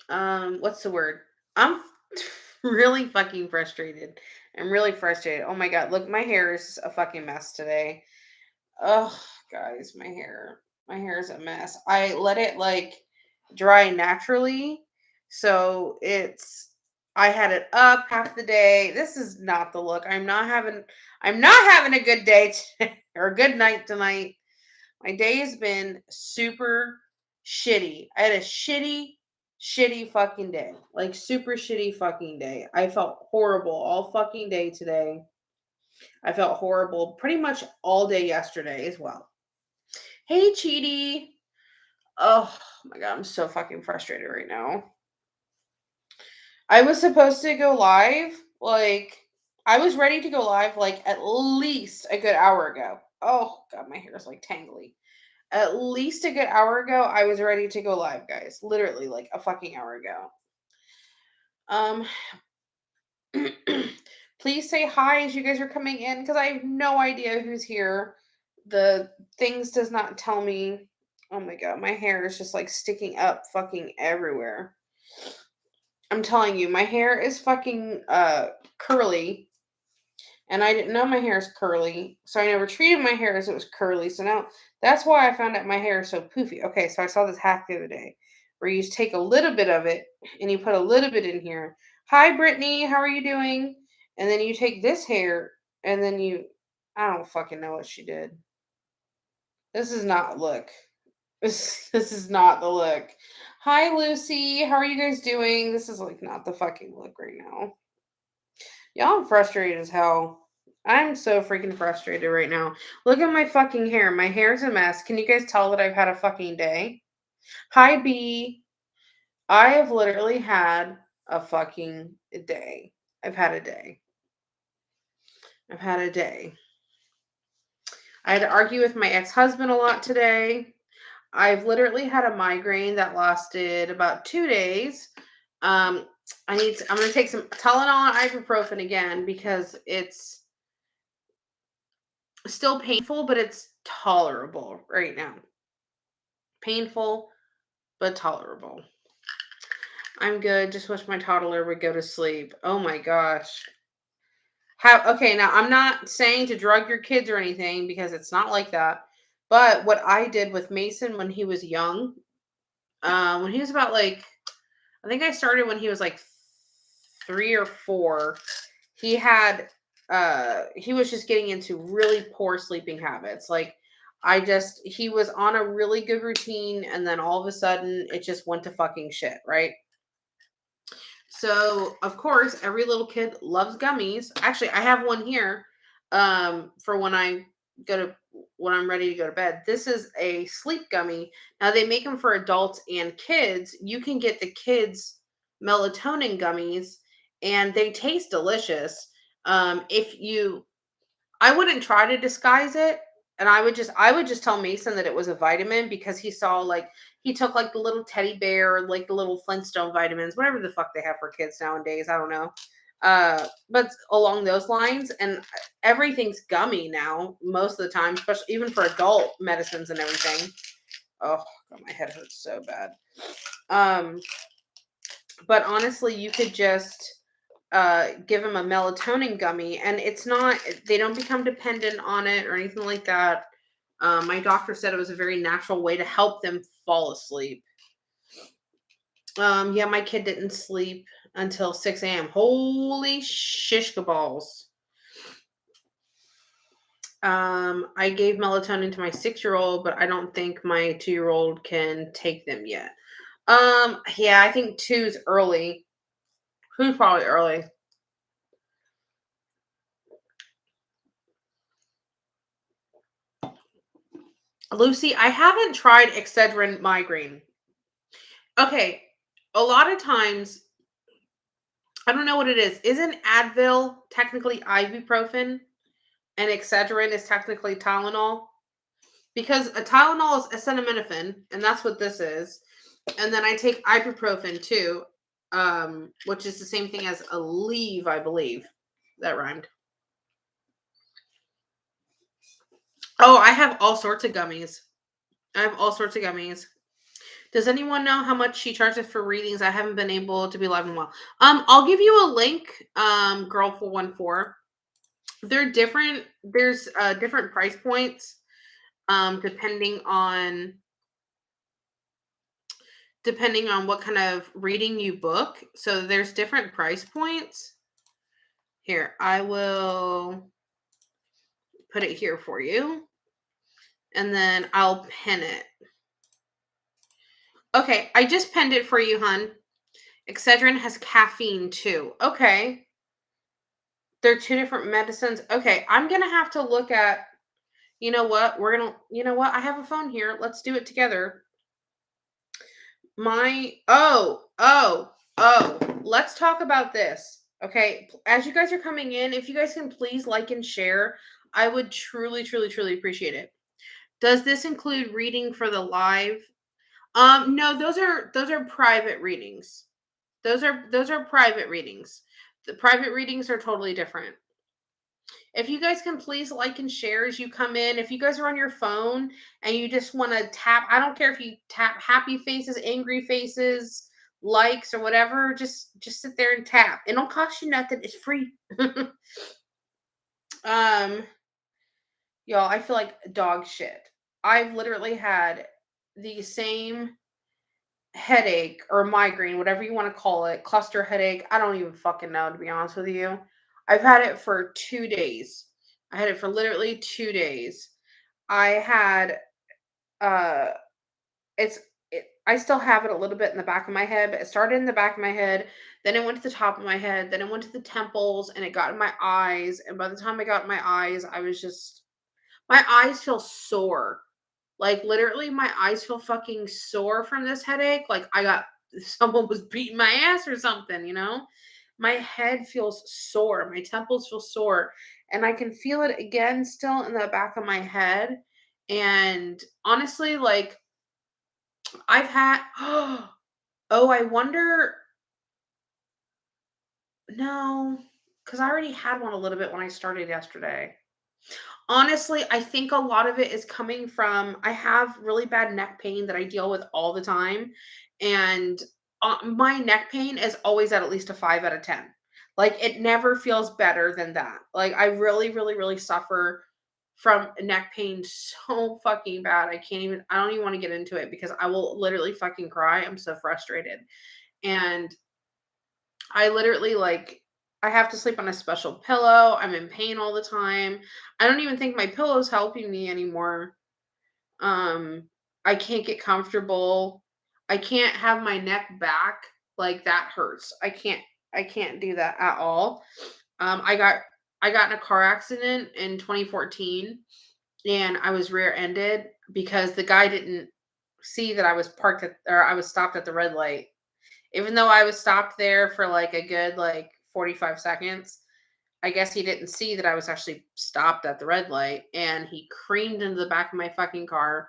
What's the word? I'm really fucking frustrated. I'm really frustrated. Oh my god, look, my hair is a fucking mess today. Oh, guys, my hair is a mess. I let it like dry naturally. So I had it up half the day. This is not the look. I'm not having a good day today or a good night tonight. My day has been super shitty. I had a shitty fucking day. Like super shitty fucking day. I felt horrible all fucking day today. I felt horrible pretty much all day yesterday as well. Hey, Cheaty. Oh my god, I'm so fucking frustrated right now. I was supposed to go live. I was ready to go live like at least a good hour ago. Oh god, my hair is like tangly. At least a good hour ago, I was ready to go live, guys. Literally, like a fucking hour ago. Um, please say hi as you guys are coming in because I have no idea who's here. The things does not tell me. Oh my god, my hair is just like sticking up fucking everywhere. I'm telling you, my hair is fucking curly, and I didn't know my hair is curly, so I never treated my hair as it was curly. So now that's why I found out my hair is so poofy. Okay, so I saw this hack the other day where you just take a little bit of it and you put a little bit in here. Hi, Brittany, how are you doing? And then you take this hair and then I don't fucking know what she did. This is not look. This is not the look. Hi, Lucy, how are you guys doing? This is like not the fucking look right now. Y'all, I'm frustrated as hell. I'm so freaking frustrated right now. Look at my fucking hair. My hair's a mess. Can you guys tell that I've had a fucking day? Hi, B. I have literally had a fucking day. I've had a day. I've had a day. I had to argue with my ex husband a lot today. I've literally had a migraine that lasted about 2 days. Um, I'm gonna take some Tylenol and ibuprofen again because it's still painful, but it's tolerable right now. Painful, but tolerable. I'm good. Just wish my toddler would go to sleep. Oh my gosh. Okay, now I'm not saying to drug your kids or anything because it's not like that. But what I did with Mason when he was young, when he was about like, I think I started when he was like 3 or 4. He had, he was just getting into really poor sleeping habits. Like, he was on a really good routine, and then all of a sudden, it just went to fucking shit, right? So, of course, every little kid loves gummies. Actually, I have one here for go to when I'm ready to go to bed. This is a sleep gummy. Now they make them for adults and kids. You can get the kids melatonin gummies and they taste delicious. If you I wouldn't try to disguise it. And I would just tell Mason that it was a vitamin because he saw like he took like the little teddy bear, like the little Flintstone vitamins, whatever the fuck they have for kids nowadays. I don't know. But along those lines, and everything's gummy now, most of the time, especially even for adult medicines and everything. Oh god, my head hurts so bad. Um, but honestly, you could just give him a melatonin gummy, and they don't become dependent on it or anything like that. My doctor said it was a very natural way to help them fall asleep. Yeah, my kid didn't sleep until 6 a.m. Holy shishka balls. I gave melatonin to my 6-year-old, but I don't think my 2-year-old can take them yet. Yeah, I think two's early. Who's probably early? Lucy, I haven't tried Excedrin migraine. Okay, a lot of times, I don't know what it is. Isn't Advil technically ibuprofen and Excedrin is technically Tylenol? Because a Tylenol is acetaminophen, and that's what this is. And then I take ibuprofen too, which is the same thing as Aleve, I believe. That rhymed. Oh, I have all sorts of gummies. I have all sorts of gummies. Does anyone know how much she charges for readings? I haven't been able to be live in a while. I'll give you a link, girl 414. They're different. There's different price points, depending on what kind of reading you book. So there's different price points. Here, I will put it here for you. And then I'll pin it. Okay, I just pinned it for you, hun. Excedrin has caffeine too. Okay. They're two different medicines. Okay, I'm going to have to look at, you know what? You know what? I have a phone here. Let's do it together. Let's talk about this. Okay, as you guys are coming in, if you guys can please like and share, I would truly, truly, truly appreciate it. Does this include reading for the live? No, those are private readings. Those are private readings. The private readings are totally different. If you guys can please like and share as you come in. If you guys are on your phone and you just want to tap, I don't care if you tap happy faces, angry faces, likes or whatever, just sit there and tap. It don't cost you nothing. It's free. um Y'all, I feel like dog shit. I've literally had the same headache or migraine, whatever you want to call it, cluster headache. I don't even fucking know, to be honest with you. I've had it for 2 days. I had it for literally 2 days. I had uh it's I still have it a little bit in the back of my head, but it started in the back of my head, then it went to the top of my head, then it went to the temples and it got in my eyes. And by the time I got in my eyes, I was just my eyes feel sore. Like literally my eyes feel fucking sore from this headache. Like I got someone was beating my ass or something, you know? My head feels sore, my temples feel sore, and I can feel it again still in the back of my head. And honestly, like I've had oh, I wonder no, because I already had one a little bit when I started yesterday. Honestly, I think a lot of it is coming from I have really bad neck pain that I deal with all the time, and my neck pain is always at least a 5 out of 10. Like it never feels better than that. Like I really, really, really suffer from neck pain so fucking bad. I don't even want to get into it because I will literally fucking cry. I'm so frustrated. And I literally like I have to sleep on a special pillow. I'm in pain all the time. I don't even think my pillow's helping me anymore. Um I can't get comfortable. I can't have my neck back. Like that hurts. I can't do that at all. I got in a car accident in 2014 and I was rear-ended because the guy didn't see that I was I was stopped at the red light. Even though I was stopped there for like a good like 45 seconds, I guess he didn't see that I was actually stopped at the red light and he creamed into the back of my fucking car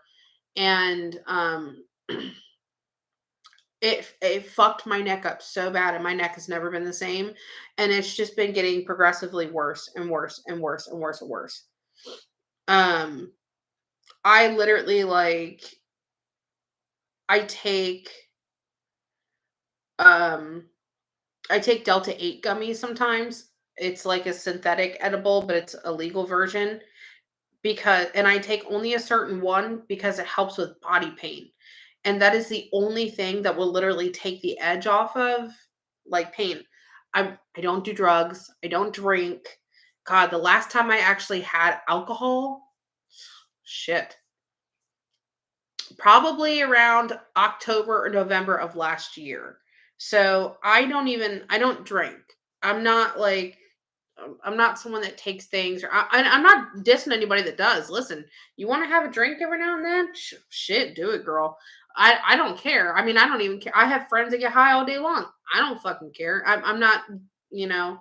and it fucked my neck up so bad and my neck has never been the same and it's just been getting progressively worse and worse and worse and worse and worse. Um I literally like I take um I take Delta 8 gummies sometimes. It's like a synthetic edible, but it's a legal version because and I take only a certain one because it helps with body pain. And that is the only thing that will literally take the edge off of like pain. I don't do drugs. I don't drink. God, the last time I actually had alcohol, shit. Probably around October or November of last year. So I don't drink. I'm not like I'm not someone that takes things or I'm not dissing anybody that does. Listen, you want to have a drink every now and then? Shit, do it, girl. I don't care. I mean, I don't even care. I have friends that get high all day long. I don't fucking care. I'm not, you know,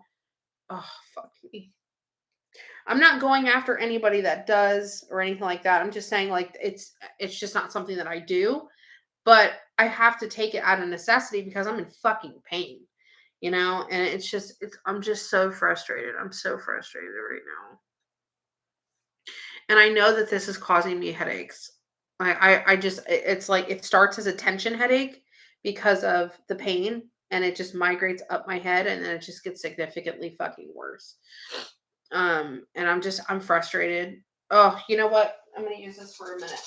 oh, fuck me. I'm not going after anybody that does or anything like that. I'm just saying like it's just not something that I do, but I have to take it out of necessity because I'm in fucking pain, you know? And I'm just so frustrated. I'm so frustrated right now. And I know that this is causing me headaches. I just it's like it starts as a tension headache because of the pain, and it just migrates up my head, and then it just gets significantly fucking worse. And I'm frustrated. Oh, you know what? I'm gonna use this for a minute.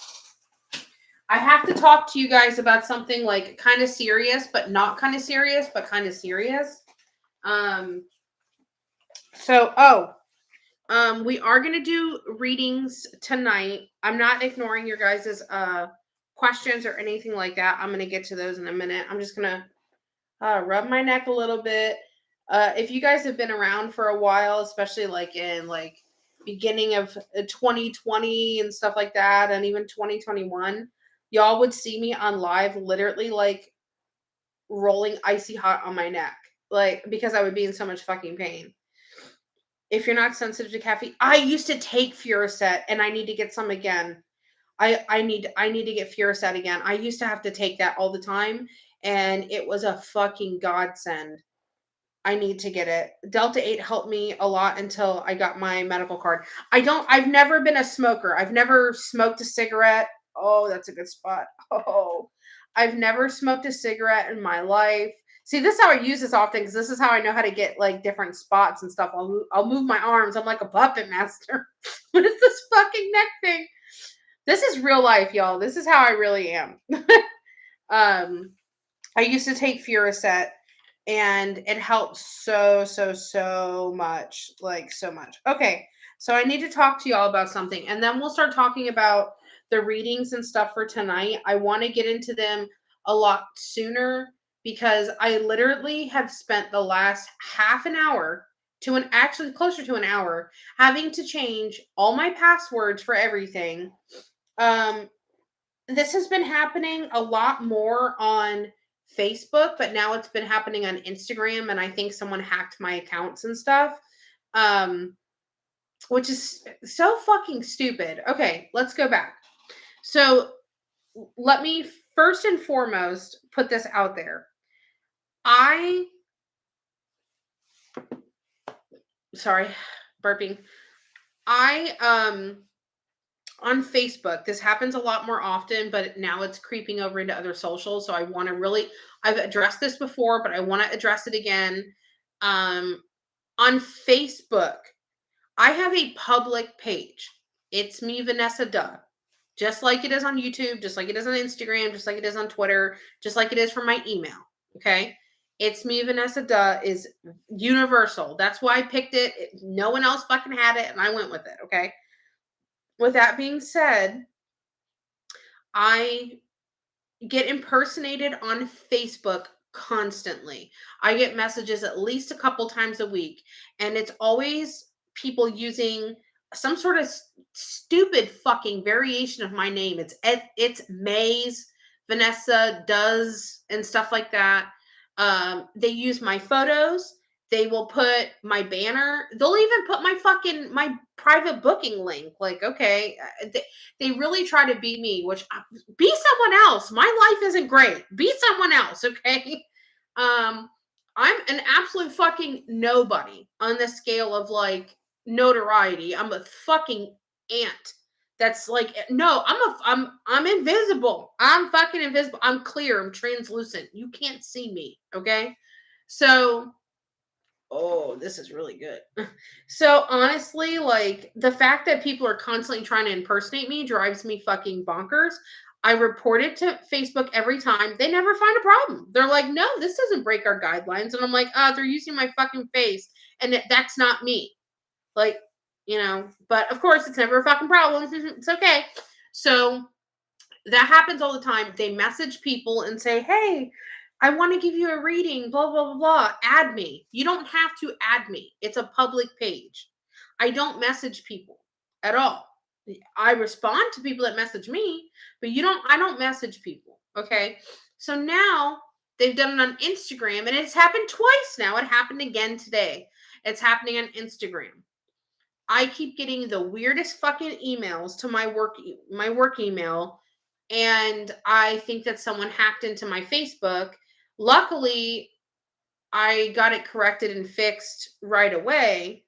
I have to talk to you guys about something like kind of serious, but not kind of serious, but kind of serious. Um, we are gonna do readings tonight. I'm not ignoring your guys's questions or anything like that. I'm gonna get to those in a minute. I'm just gonna rub my neck a little bit. If you guys have been around for a while, especially like in like beginning of 2020 and stuff like that, and even 2021, y'all would see me on live literally like rolling icy hot on my neck, like because I would be in so much fucking pain. If you're not sensitive to caffeine, I used to take Furacet, and I need to get some again. I need to get Furacet again. I used to have to take that all the time, and it was a fucking godsend. I need to get it. Delta 8 helped me a lot until I got my medical card. I've never been a smoker. I've never smoked a cigarette. Oh, that's a good spot. Oh, I've never smoked a cigarette in my life. See, this is how I use this often because this is how I know how to get like different spots and stuff. I'll move my arms. I'm like a puppet master. What is this fucking neck thing? This is real life, y'all. This is how I really am. um, I used to take Furacet, and it helps so much, like so much. Okay, so I need to talk to y'all about something, and then we'll start talking about the readings and stuff for tonight. I want to get into them a lot sooner because I literally have spent the last half an hour to an actually closer to an hour having to change all my passwords for everything. Um, this has been happening a lot more on Facebook, but now it's been happening on Instagram, and I think someone hacked my accounts and stuff. Um, which is so fucking stupid. Okay, let's go back. So let me first and foremost put this out there. I sorry, burping. I on Facebook, this happens a lot more often, but now it's creeping over into other socials. So I want to really, I've addressed this before, but I want to address it again. Um, on Facebook, I have a public page. It's me, Vanessa Duh. Just like it is on YouTube, just like it is on Instagram, just like it is on Twitter, just like it is for my email. Okay. It's me, Vanessa Duh is universal. That's why I picked it. No one else fucking had it, and I went with it. Okay. With that being said, I get impersonated on Facebook constantly. I get messages at least a couple times a week, and it's always people using some sort of stupid fucking variation of my name. It's Maze, Vanessa does, and stuff like that. They use my photos. They will put my banner. They'll even put my private booking link. Like, okay, they really try to be me, which be someone else. My life isn't great. Be someone else, okay? Um, I'm an absolute fucking nobody on the scale of like notoriety. I'm a fucking ant. That's like no, I'm invisible. I'm fucking invisible. I'm clear. I'm translucent. You can't see me, okay? So oh, this is really good. So honestly, like the fact that people are constantly trying to impersonate me drives me fucking bonkers. I report it to Facebook every time. They never find a problem. They're like, no, this doesn't break our guidelines. And I'm like, they're using my fucking face. And that's not me. Like, but of course, it's never a fucking problem. It's okay. So that happens all the time. They message people and say, hey, I want to give you a reading, blah, blah, blah, blah. Add me. You don't have to add me. It's a public page. I don't message people at all. I respond to people that message me, but I don't message people. Okay. So now they've done it on Instagram, and it's happened twice now. It happened again today. It's happening on Instagram. I keep getting the weirdest fucking emails to my work email, and I think that someone hacked into my Facebook. Luckily, I got it corrected and fixed right away,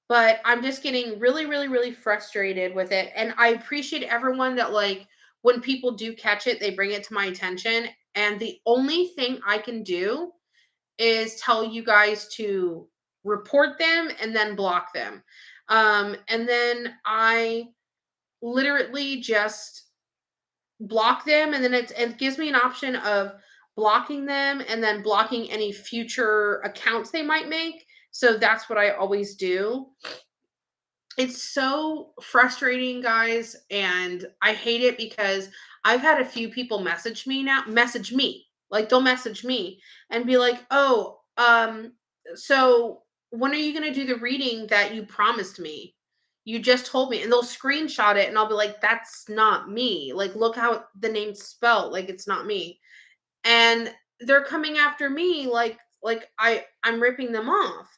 but I'm just getting really, really, really frustrated with it. And I appreciate everyone that like when people do catch it, they bring it to my attention. And the only thing I can do is tell you guys to report them and then block them. And then I literally just block them, and then it gives me an option of blocking them and then blocking any future accounts they might make. So that's what I always do. It's so frustrating, guys, and I hate it because I've had a few people message me. Like they'll message me and be like, "Oh, so when are you going to do the reading that you promised me? You just told me." And they'll screenshot it and I'll be like, "That's not me. Like look how the name's spelled. Like it's not me." And they're coming after me like I'm ripping them off.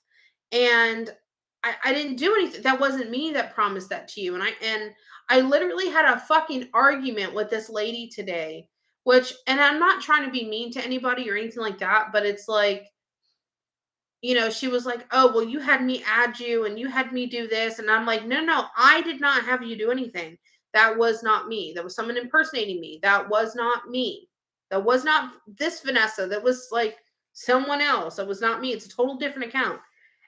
And I didn't do anything. That wasn't me that promised that to you. And I literally had a fucking argument with this lady today, which, and I'm not trying to be mean to anybody or anything like that, but it's like, she was like, "Oh, well, you had me add you and you had me do this." And I'm like, "No, no, I did not have you do anything. That was not me. That was someone impersonating me. That was not me. That was not this Vanessa. That was like someone else. That was not me. It's a total different account."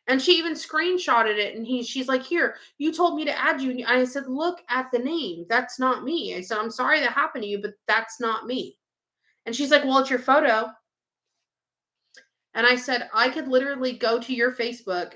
And she even screenshotted it, and she's like, "Here, you told me to add you." And I said, "Look at the name. That's not me." I said, "I'm sorry that happened to you, but that's not me." And she's like, "Well, it's your photo." And I said, "I could literally go to your Facebook,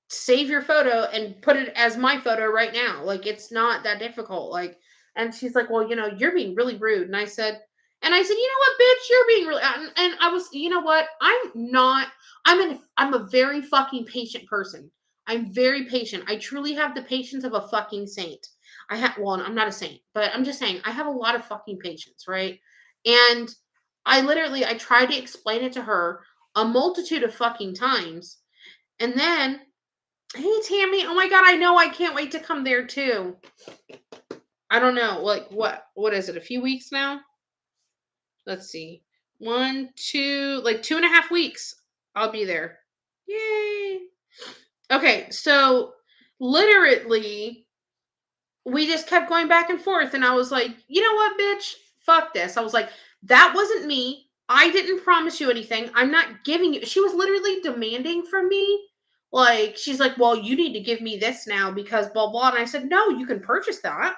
save your photo, and put it as my photo right now. Like, it's not that difficult." Like, and she's like, "Well, you're being really rude." And I said, "You know what, bitch? You're being really," and I was, you know what? I'm not, I'm a very fucking patient person. I'm very patient. I truly have the patience of a fucking saint. Well, I'm not a saint, but I'm just saying, I have a lot of fucking patience, right? And I tried to explain it to her a multitude of fucking times. And then, "Hey, Tammy, oh my God, I know, I can't wait to come there too." I don't know, like what is it? A few weeks now? Let's see. One, two, like 2.5 weeks. I'll be there. Yay. Okay, so literally, we just kept going back and forth. And I was like, "You know what, bitch? Fuck this." I was like, "That wasn't me. I didn't promise you anything. I'm not giving you." She was literally demanding from me. Like, she's like, "Well, you need to give me this now because blah, blah." And I said, "No, you can purchase that,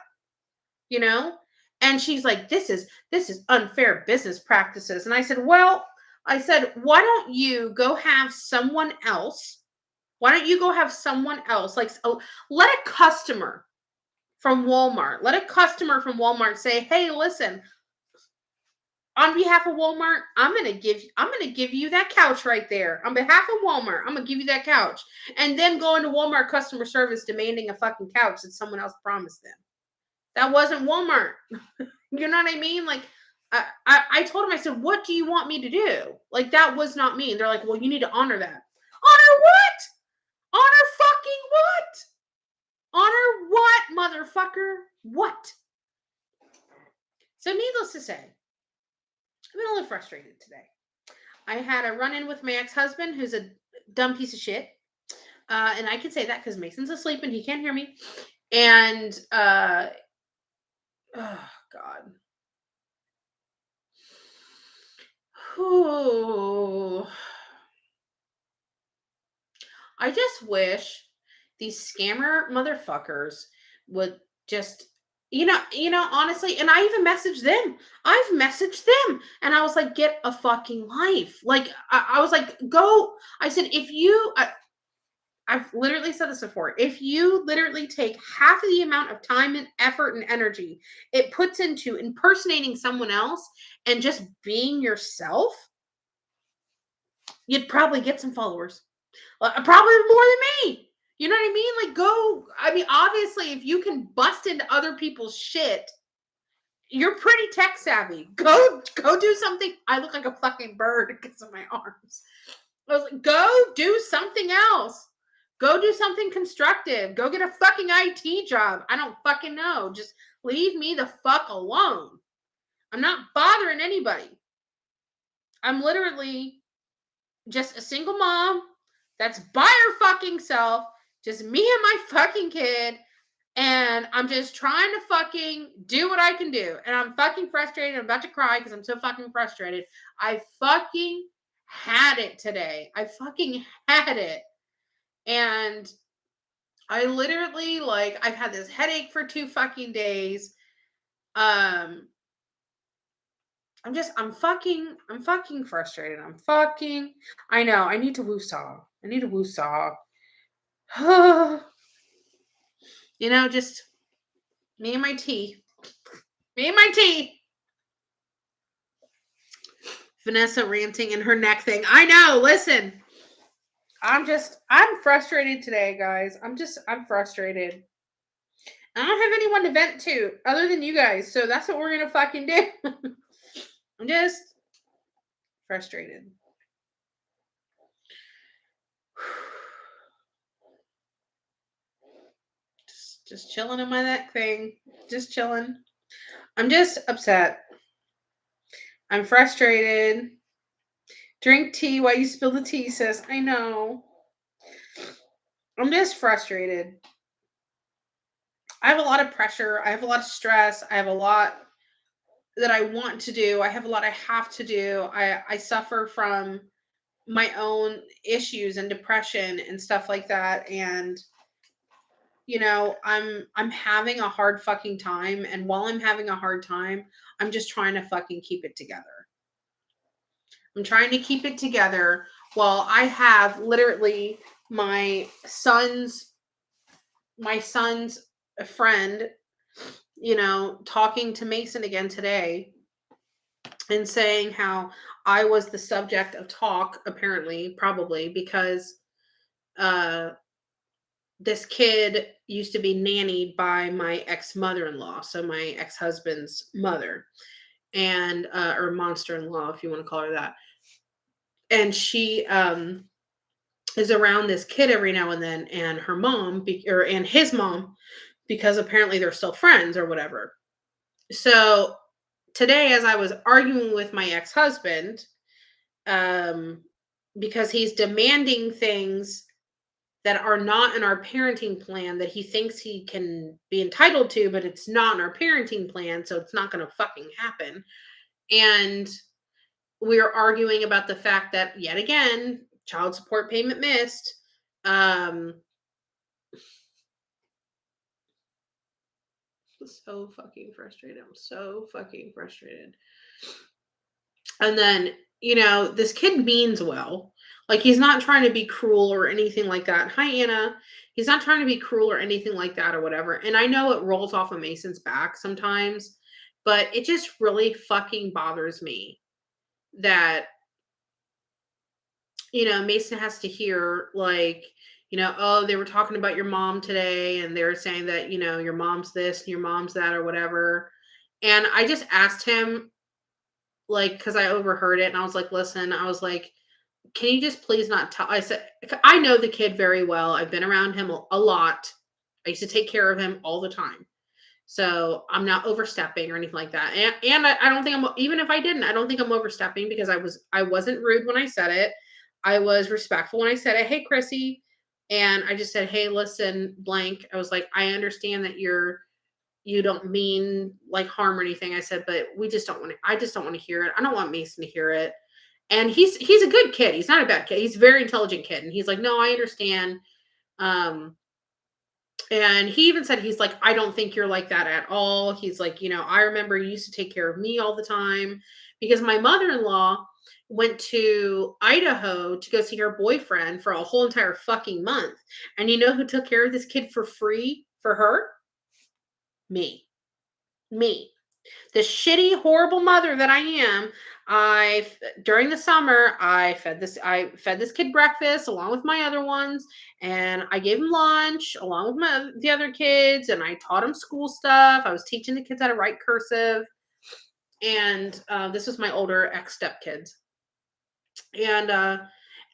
you know?" And she's like, this is unfair business practices." And I said, "Well," I said, "why don't you go have someone else? Why don't you go have someone else? Like, let a customer from Walmart say, 'Hey, listen, on behalf of Walmart, I'm gonna give you that couch right there. On behalf of Walmart, I'm gonna give you that couch.'" And then go into Walmart customer service demanding a fucking couch that someone else promised them. That wasn't Walmart. You know what I mean? Like, I told him, I said, "What do you want me to do?" Like, that was not me. And they're like, "Well, you need to honor that." Honor what? Honor fucking what? Honor what, motherfucker? What? So needless to say, I've been a little frustrated today. I had a run-in with my ex-husband, who's a dumb piece of shit. And I can say that because Mason's asleep and he can't hear me. And oh God. Whew. I just wish these scammer motherfuckers would just, honestly, and I even messaged them. I've messaged them and I was like, "Get a fucking life." Like, I was like, "Go." I said, I've literally said this before. If you literally take half of the amount of time and effort and energy it puts into impersonating someone else and just being yourself, you'd probably get some followers. Probably more than me. You know what I mean? Like, obviously, if you can bust into other people's shit, you're pretty tech savvy. Go do something. I look like a fucking bird because of my arms. I was like, go do something else. Go do something constructive. Go get a fucking IT job. I don't fucking know. Just leave me the fuck alone. I'm not bothering anybody. I'm literally just a single mom that's by her fucking self, just me and my fucking kid. And I'm just trying to fucking do what I can do. And I'm fucking frustrated. I'm about to cry because I'm so fucking frustrated. I fucking had it today. I fucking had it. And I literally, like, I've had this headache for 2 fucking days. Um, I'm fucking frustrated. I know, I need to woosah. I need to woosah. You know, just me and my tea. Me and my tea. Vanessa ranting in her neck thing. I know, listen. I'm frustrated today, guys. I'm frustrated. I don't have anyone to vent to other than you guys. So that's what we're going to fucking do. I'm just frustrated. Just chilling in my neck thing. Just chilling. I'm just upset. I'm frustrated. Drink tea while you spill the tea, sis. I know. I'm just frustrated. I have a lot of pressure. I have a lot of stress. I have a lot that I want to do. I have a lot I have to do. I suffer from my own issues and depression and stuff like that, and I'm having a hard fucking time, and while I'm having a hard time, I'm just trying to fucking keep it together. I'm trying to keep it together while I have literally my son's friend, talking to Mason again today and saying how I was the subject of talk, apparently, probably because uh this kid used to be nannied by my ex-mother-in-law, so my ex-husband's mother, and or monster-in-law, if you want to call her that. And she is around this kid every now and then, and her mom and his mom, because apparently they're still friends or whatever. So today, as I was arguing with my ex-husband, um because he's demanding things that are not in our parenting plan that he thinks he can be entitled to, but it's not in our parenting plan, so it's not going to fucking happen. And we are arguing about the fact that, yet again, child support payment missed. Um, so fucking frustrated. I'm so fucking frustrated. And then, this kid means well. Like, he's not trying to be cruel or anything like that. Hi, Anna. He's not trying to be cruel or anything like that or whatever. And I know it rolls off of Mason's back sometimes, but it just really fucking bothers me that, Mason has to hear, like, oh, they were talking about your mom today and they were saying that, your mom's this and your mom's that or whatever. And I just asked him, like, because I overheard it and I was like, listen, I was like, can you just please not tell? I said, I know the kid very well. I've been around him a lot. I used to take care of him all the time. So I'm not overstepping or anything like that. And I don't think even if I didn't, I don't think I'm overstepping because I wasn't rude when I said it. I was respectful when I said it. Hey, Chrissy. And I just said, hey, listen, blank. I was like, I understand that you don't mean like harm or anything. I said, but I just don't want to hear it. I don't want Mason to hear it. And he's a good kid. He's not a bad kid. He's a very intelligent kid. And he's like, no, I understand. Um, and he even said, he's like, I don't think you're like that at all. He's like, I remember you used to take care of me all the time because my mother-in-law went to Idaho to go see her boyfriend for a whole entire fucking month. And you know who took care of this kid for free for her? Me. Me. The shitty, horrible mother that I am, during the summer I fed this kid breakfast along with my other ones, and I gave him lunch along with the other kids, and I taught him school stuff. I was teaching the kids how to write cursive, and this was my older ex step kids, and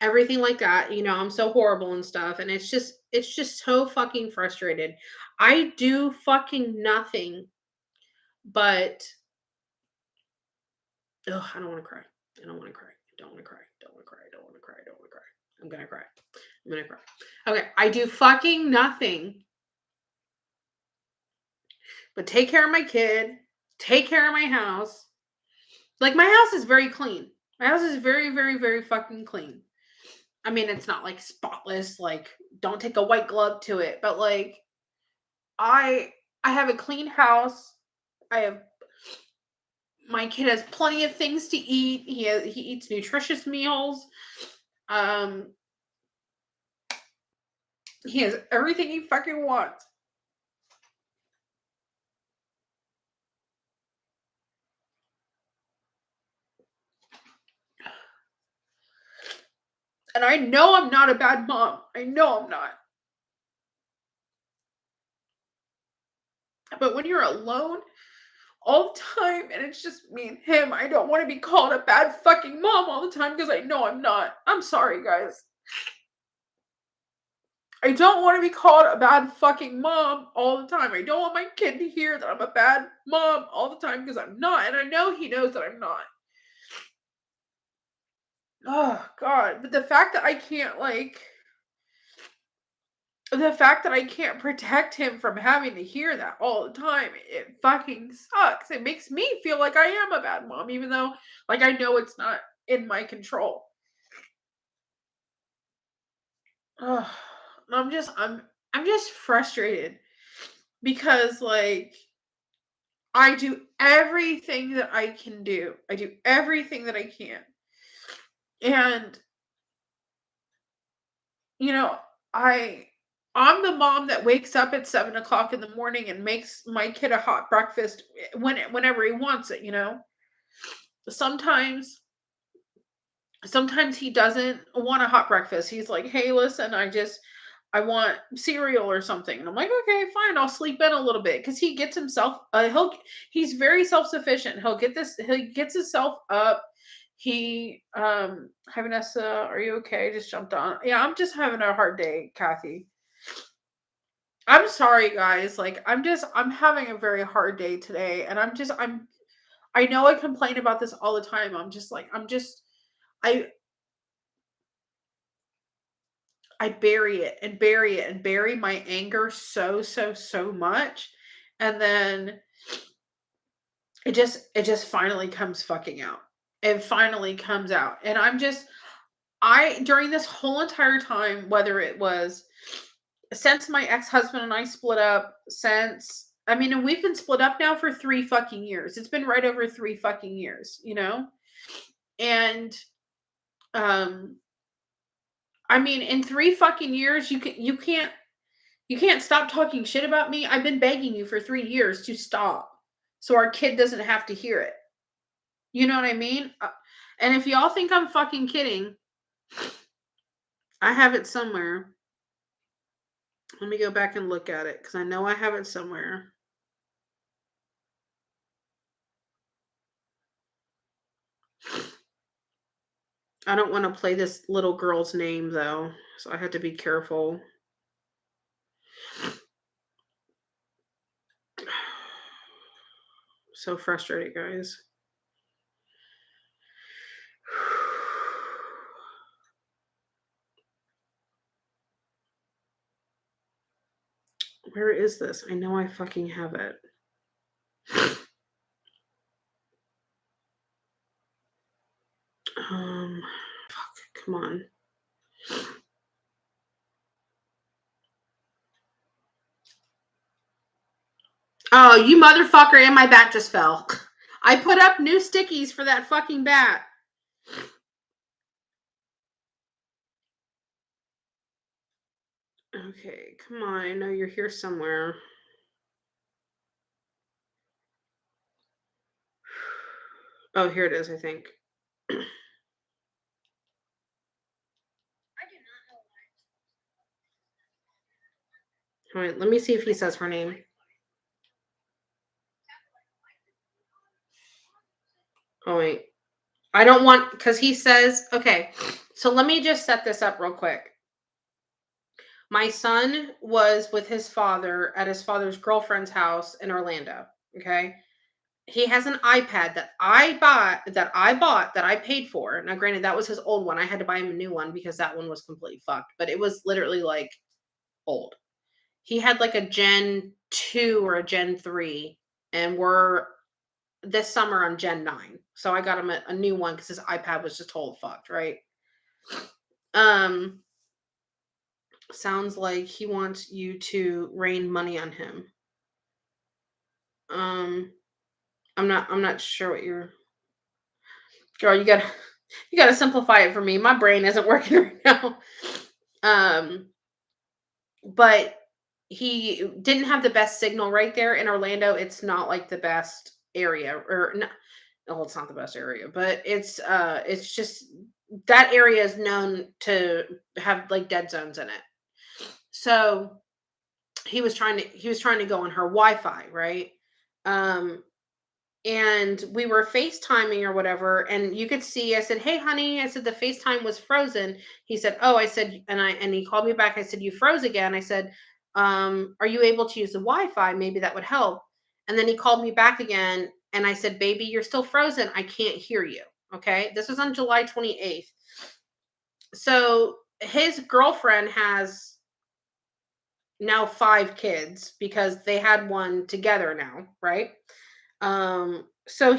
everything like that. I'm so horrible and stuff, and it's just so fucking frustrated. I do fucking nothing but I don't want to cry. I don't want to cry. I don't want to cry. I don't want to cry. I don't want to cry. I don't want to cry. I'm gonna cry. I'm gonna cry. Okay, I do fucking nothing but take care of my kid, take care of my house. Like, my house is very clean. My house is very, very, very fucking clean. I mean, it's not like spotless, like, don't take a white glove to it, but like, I I have a clean house. I have My kid has plenty of things to eat. He eats nutritious meals. Um, he has everything he fucking wants. And I know I'm not a bad mom. I know I'm not. But when you're alone all the time and it's just me and him, I don't want to be called a bad fucking mom all the time because I know I'm not. I'm sorry, guys. I don't want to be called a bad fucking mom all the time. I don't want my kid to hear that I'm a bad mom all the time because I'm not. And I know he knows that I'm not. Oh, God. But the fact that I can't protect him from having to hear that all the time, it fucking sucks. It makes me feel like I am a bad mom, even though, like, I know it's not in my control. Ugh. I'm just frustrated because, like, I do everything that I can do. I do everything that I can. And, you know, I I'm the mom that wakes up at 7 o'clock in the morning and makes my kid a hot breakfast whenever he wants it, you know? Sometimes sometimes he doesn't want a hot breakfast. He's like, "Hey, listen, I want cereal or something." And I'm like, "Okay, fine. I'll sleep in a little bit." Cuz he gets himself he's very self-sufficient. He gets himself up. Hi Vanessa, are you okay? I just jumped on. Yeah, I'm just having a hard day, Kathy. I'm sorry, guys. Like, I'm having a very hard day today, and I know I complain about this all the time. I I bury it and bury it and bury my anger so, so, so much. And then it just finally comes fucking out. It finally comes out. And during this whole entire time, whether it was since my ex-husband and I split up, and we've been split up now for 3 fucking years. It's been right over 3 fucking years, you know? And um in 3 fucking years, you can't stop talking shit about me. I've been begging you for 3 years to stop so our kid doesn't have to hear it. You know what I mean? And if y'all think I'm fucking kidding, I have it somewhere. Let me go back and look at it because I know I have it somewhere. I don't want to play this little girl's name though, so I have to be careful. So frustrated, guys. Where is this? I know I fucking have it. Fuck, come on. Oh, you motherfucker, and my bat just fell. I put up new stickies for that fucking bat. Okay, come on. I know you're here somewhere. Oh, here it is, I think. All right, let me see if he says her name. Oh, wait. I don't want, because he says, okay, so let me just set this up real quick. My son was with his father at his father's girlfriend's house in Orlando. Okay. He has an iPad that I paid for. Now, granted, that was his old one. I had to buy him a new one because that one was completely fucked, but it was literally like old. He had like a Gen 2 or a Gen 3, and we're this summer on Gen 9. So I got him a new one because his iPad was just whole fucked, right? Um, sounds like he wants you to rain money on him. Um, I'm not sure what you're girl, you gotta simplify it for me. My brain isn't working right now. Um, but he didn't have the best signal right there in Orlando. It's not like the best area, or no, well, it's not the best area, but it's just that area is known to have like dead zones in it. So he was trying to go on her Wi-Fi, right? Um, and we were FaceTiming or whatever, and you could see, I said, "Hey honey," I said, "the FaceTime was frozen." He said, "Oh," I said, and he called me back. I said, "You froze again." I said, "Are you able to use the Wi-Fi? Maybe that would help." And then he called me back again, and I said, "Baby, you're still frozen. I can't hear you." Okay. This was on July 28th. So his girlfriend has now 5 kids because they had one together now, right? So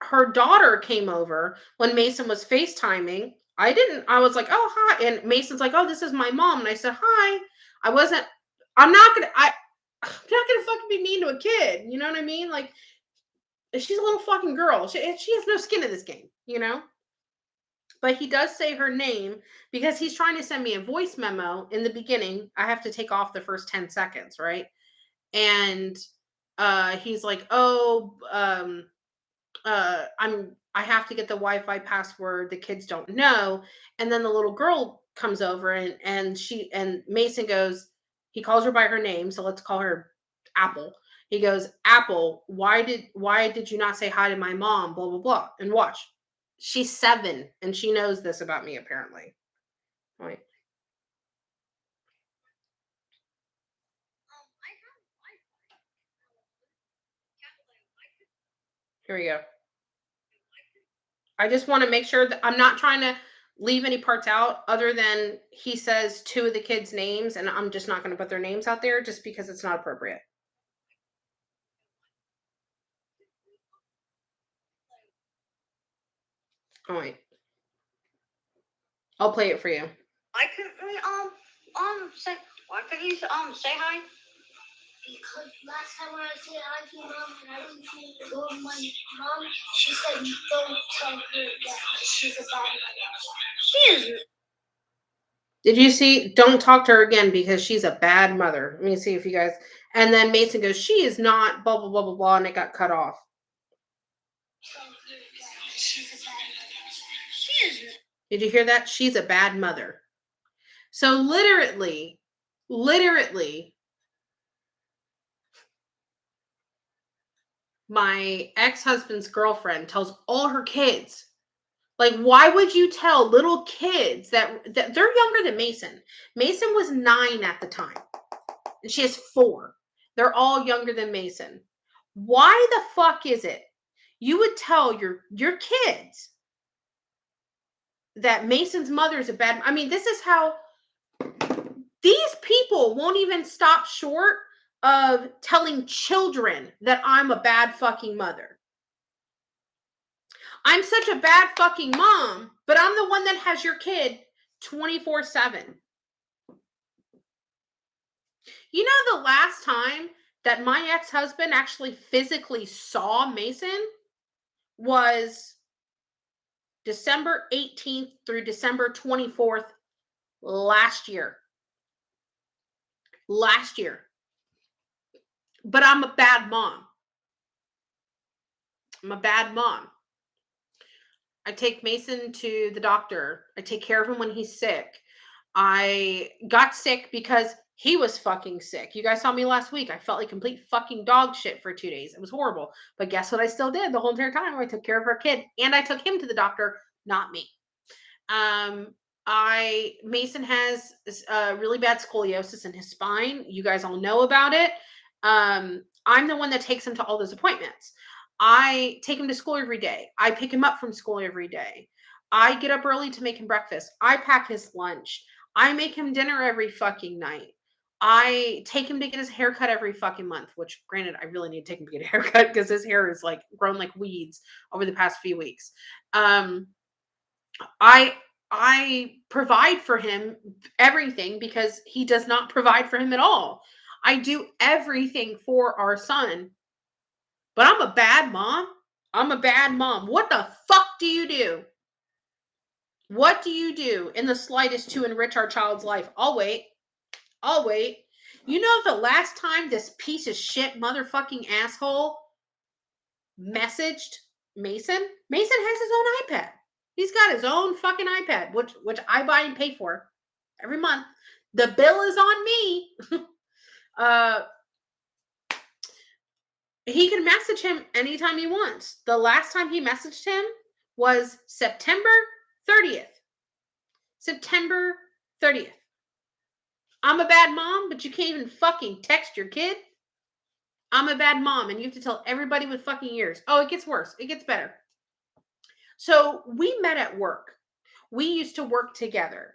her daughter came over when Mason was FaceTiming. I was like, "Oh, hi." And Mason's like, "Oh, this is my mom." And I said, "Hi." I wasn't, I'm not gonna fucking be mean to a kid. You know what I mean? Like, she's a little fucking girl. She has no skin in this game, you know? But he does say her name because he's trying to send me a voice memo in the beginning. I have to take off the first 10 seconds, right? And he's like, "Oh, I have to get the Wi-Fi password. The kids don't know." And then the little girl comes over, and Mason goes, he calls her by her name, so let's call her Apple. He goes, "Apple, why did you not say hi to my mom? Blah blah blah." And watch. She's 7 and she knows this about me apparently. Right. Here we go. I just want to make sure that I'm not trying to leave any parts out other than he says 2 of the kids' names, and I'm just not going to put their names out there just because it's not appropriate. Oh wait, I'll play it for you. Why couldn't we say why couldn't you say hi? Because last time when I said hi to your mom and I didn't see the door of my mom, she said don't tell her that she's a bad mother. She is. Did you see? Don't talk to her again because she's a bad mother. Let me see if you guys. And then Mason goes, "She is not." Blah blah blah blah blah, and it got cut off. Did you hear that? She's a bad mother. So literally, my ex-husband's girlfriend tells all her kids. Like, why would you tell little kids that they're younger than Mason? Mason was 9 at the time, and she has 4. They're all younger than Mason. Why the fuck is it you would tell your kids that Mason's mother is a bad? I mean, this is how these people won't even stop short of telling children that I'm a bad fucking mother. I'm such a bad fucking mom, but I'm the one that has your kid 24/7. You know, the last time that my ex-husband actually physically saw Mason was December 18th through December 24th last year. Last year. But I'm a bad mom. I'm a bad mom. I take Mason to the doctor. I take care of him when he's sick. I got sick because he was fucking sick. You guys saw me last week. I felt like complete fucking dog shit for 2 days. It was horrible. But guess what I still did the whole entire time? I took care of our kid and I took him to the doctor, not me. I Mason has really bad scoliosis in his spine. You guys all know about it. I'm the one that takes him to all those appointments. I take him to school every day. I pick him up from school every day. I get up early to make him breakfast. I pack his lunch. I make him dinner every fucking night. I take him to get his hair cut every fucking month, which granted, I really need to take him to get a haircut because his hair is like grown like weeds over the past few weeks. Um, I I provide for him everything because he does not provide for him at all. I do everything for our son, but I'm a bad mom. I'm a bad mom. What the fuck do you do? What do you do in the slightest to enrich our child's life? I'll wait. I'll wait. You know the last time this piece of shit motherfucking asshole messaged Mason? Mason has his own iPad. He's got his own fucking iPad, which I buy and pay for every month. The bill is on me. uh he can message him anytime he wants. The last time he messaged him was September 30th. September 30th. I'm a bad mom, but you can't even fucking text your kid. I'm a bad mom, and you have to tell everybody with fucking ears. Oh, it gets worse. It gets better. So we met at work. We used to work together.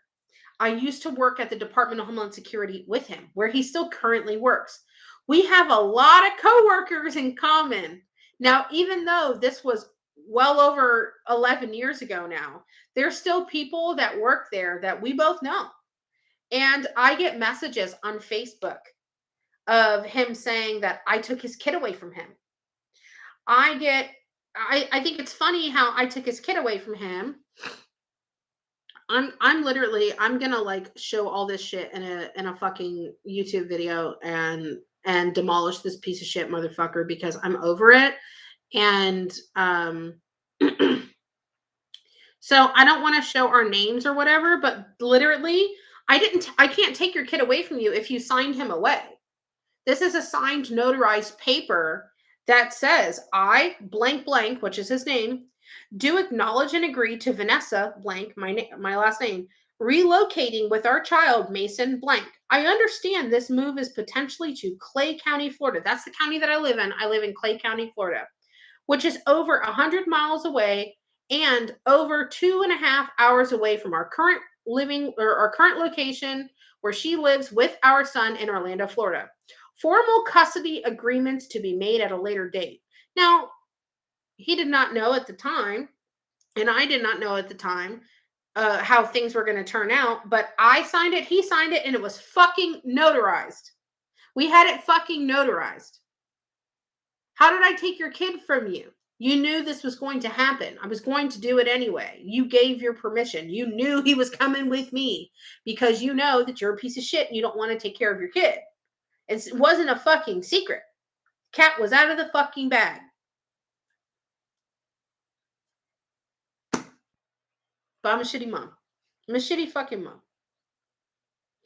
I used to work at the Department of Homeland Security with him, where he still currently works. We have a lot of coworkers in common. Now, even though this was well over 11 years ago now, there's still people that work there that we both know. And I get messages on Facebook of him saying that I took his kid away from him. I think it's funny how I took his kid away from him. I'm literally I'm gonna like show all this shit in a fucking YouTube video and demolish this piece of shit motherfucker because I'm over it. And so I don't want to show our names or whatever, but literally I can't take your kid away from you if you signed him away. This is a signed notarized paper that says I blank blank, which is his name, do acknowledge and agree to Vanessa blank, my last name, relocating with our child Mason blank. I understand this move is potentially to Clay County, Florida. That's the county that I live in. I live in Clay County, Florida, which is over 100 miles away and over 2.5 hours away from our current living or our current location where she lives with our son in Orlando, Florida. Formal custody agreements to be made at a later date. Now, he did not know at the time, and I did not know at the time how things were going to turn out, but I signed it, he signed it, and it was fucking notarized. We had it fucking notarized. How did I take your kid from you? You knew this was going to happen. I was going to do it anyway. You gave your permission. You knew he was coming with me because you know that you're a piece of shit and you don't want to take care of your kid. It wasn't a fucking secret. Cat was out of the fucking bag. But I'm a shitty mom. I'm a shitty fucking mom.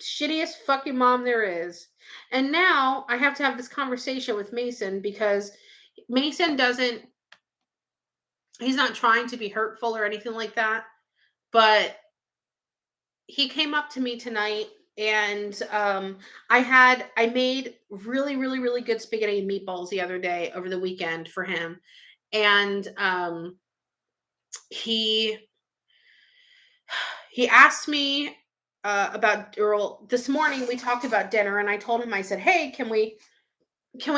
Shittiest fucking mom there is. And now I have to have this conversation with Mason because Mason doesn't, he's not trying to be hurtful or anything like that. But he came up to me tonight and I made really, really, really good spaghetti and meatballs the other day over the weekend for him. And he asked me about Earl this morning. We talked about dinner, and I told him, I said, "Hey, can we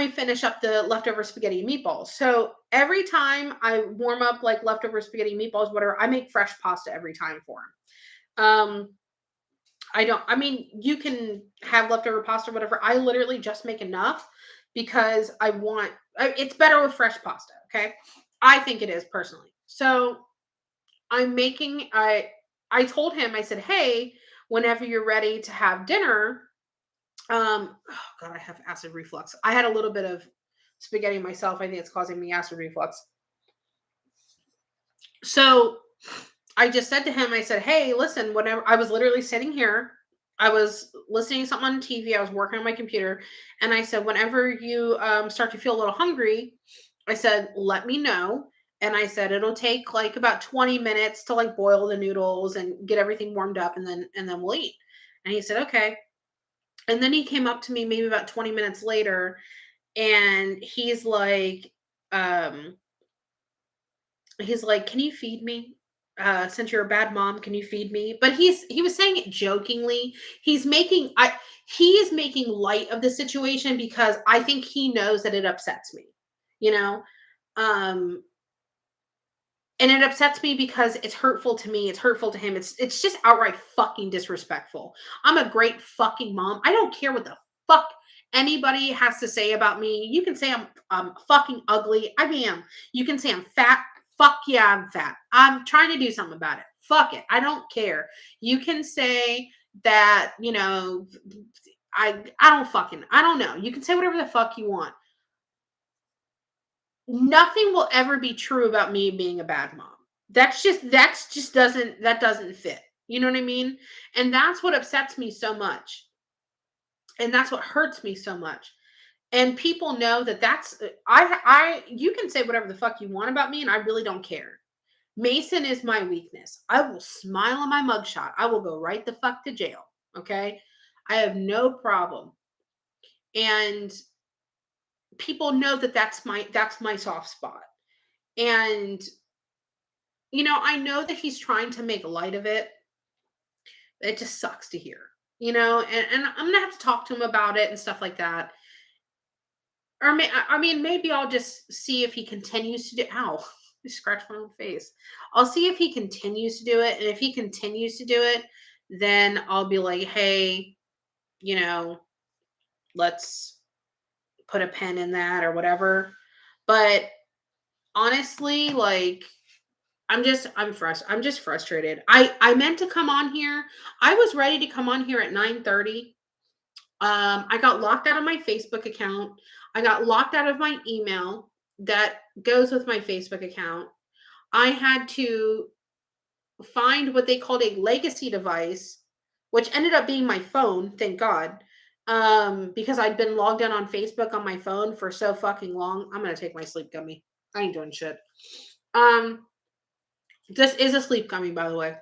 finish up the leftover spaghetti and meatballs?" So every time I warm up like leftover spaghetti and meatballs, whatever, I make fresh pasta every time for him. I don't. I mean, you can have leftover pasta, or whatever. I literally just make enough because I want. It's better with fresh pasta. Okay, I think it is personally. So I'm making. I told him, I said, "Hey, whenever you're ready to have dinner, oh God, I have acid reflux. I had a little bit of spaghetti myself. I think it's causing me acid reflux." So I just said to him, I said, "Hey, listen, whenever," I was literally sitting here, I was listening to something on TV, I was working on my computer, and I said, "Whenever you start to feel a little hungry," I said, "let me know." And I said, "It'll take like about 20 minutes to like boil the noodles and get everything warmed up, and then we'll eat." And he said, "Okay." And then he came up to me maybe about 20 minutes later, and um he's like, "Can you feed me?" since you're a bad mom, can you feed me? But he was saying it jokingly. He's making I he is making light of the situation because I think he knows that it upsets me. You know? Um and it upsets me because it's hurtful to me, it's hurtful to him. It's just outright fucking disrespectful. I'm a great fucking mom. I don't care what the fuck anybody has to say about me. You can say I'm fucking ugly. I am. You can say I'm fat. Fuck yeah, I'm fat. I'm trying to do something about it. Fuck it. I don't care. You can say that, I don't know. You can say whatever the fuck you want. Nothing will ever be true about me being a bad mom. That doesn't fit. You know what I mean? And that's what upsets me so much. And that's what hurts me so much. And people know that I you can say whatever the fuck you want about me and I really don't care. Mason is my weakness. I will smile on my mugshot. I will go right the fuck to jail. Okay? I have no problem. And people know that that's my soft spot. And I know that he's trying to make light of it. It just sucks to hear, and I'm gonna have to talk to him about it and stuff like that. Or I mean, maybe I'll just see if he continues to do. Ow! I scratched my own face. I'll see if he continues to do it, and if he continues to do it, then I'll be like, hey, you know, let's put a pin in that or whatever. But honestly, like I'm just frustrated. I meant to come on here. I was ready to come on here at 9:30. I got locked out of my Facebook account. I got locked out of my email that goes with my Facebook account. I had to find what they called a legacy device, which ended up being my phone, thank God. Because I'd been logged in on Facebook on my phone for so fucking long. I'm gonna take my sleep gummy. I ain't doing shit. Um, this is a sleep gummy, by the way,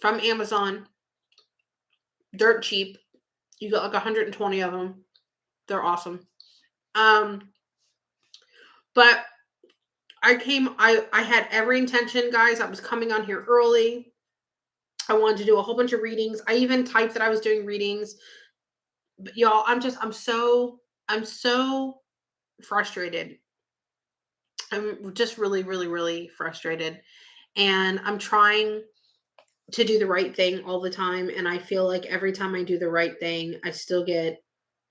from Amazon. Dirt cheap. You got like 120 of them. They're awesome. Um, but I had every intention, guys. I was coming on here early. I wanted to do a whole bunch of readings. I even typed that I was doing readings. But y'all, I'm so frustrated. I'm just really, really, really frustrated. And I'm trying to do the right thing all the time. And I feel like every time I do the right thing, I still get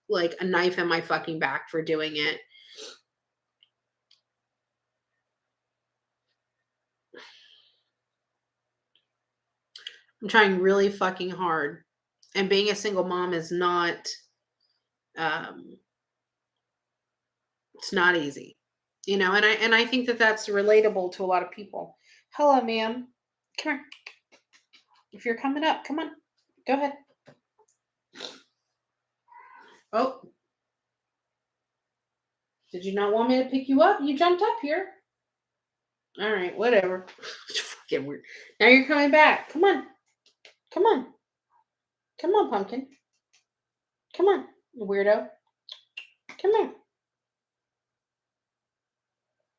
like a knife in my fucking back for doing it. I'm trying really fucking hard. And being a single mom is not um it's not easy. And I think that that's relatable to a lot of people. Hello, ma'am. Come here. If you're coming up, come on. Go ahead. Oh, did you not want me to pick you up? You jumped up here. All right, whatever. It's fucking weird. Now you're coming back. Come on. Come on. Come on, pumpkin. Come on, weirdo. Come on.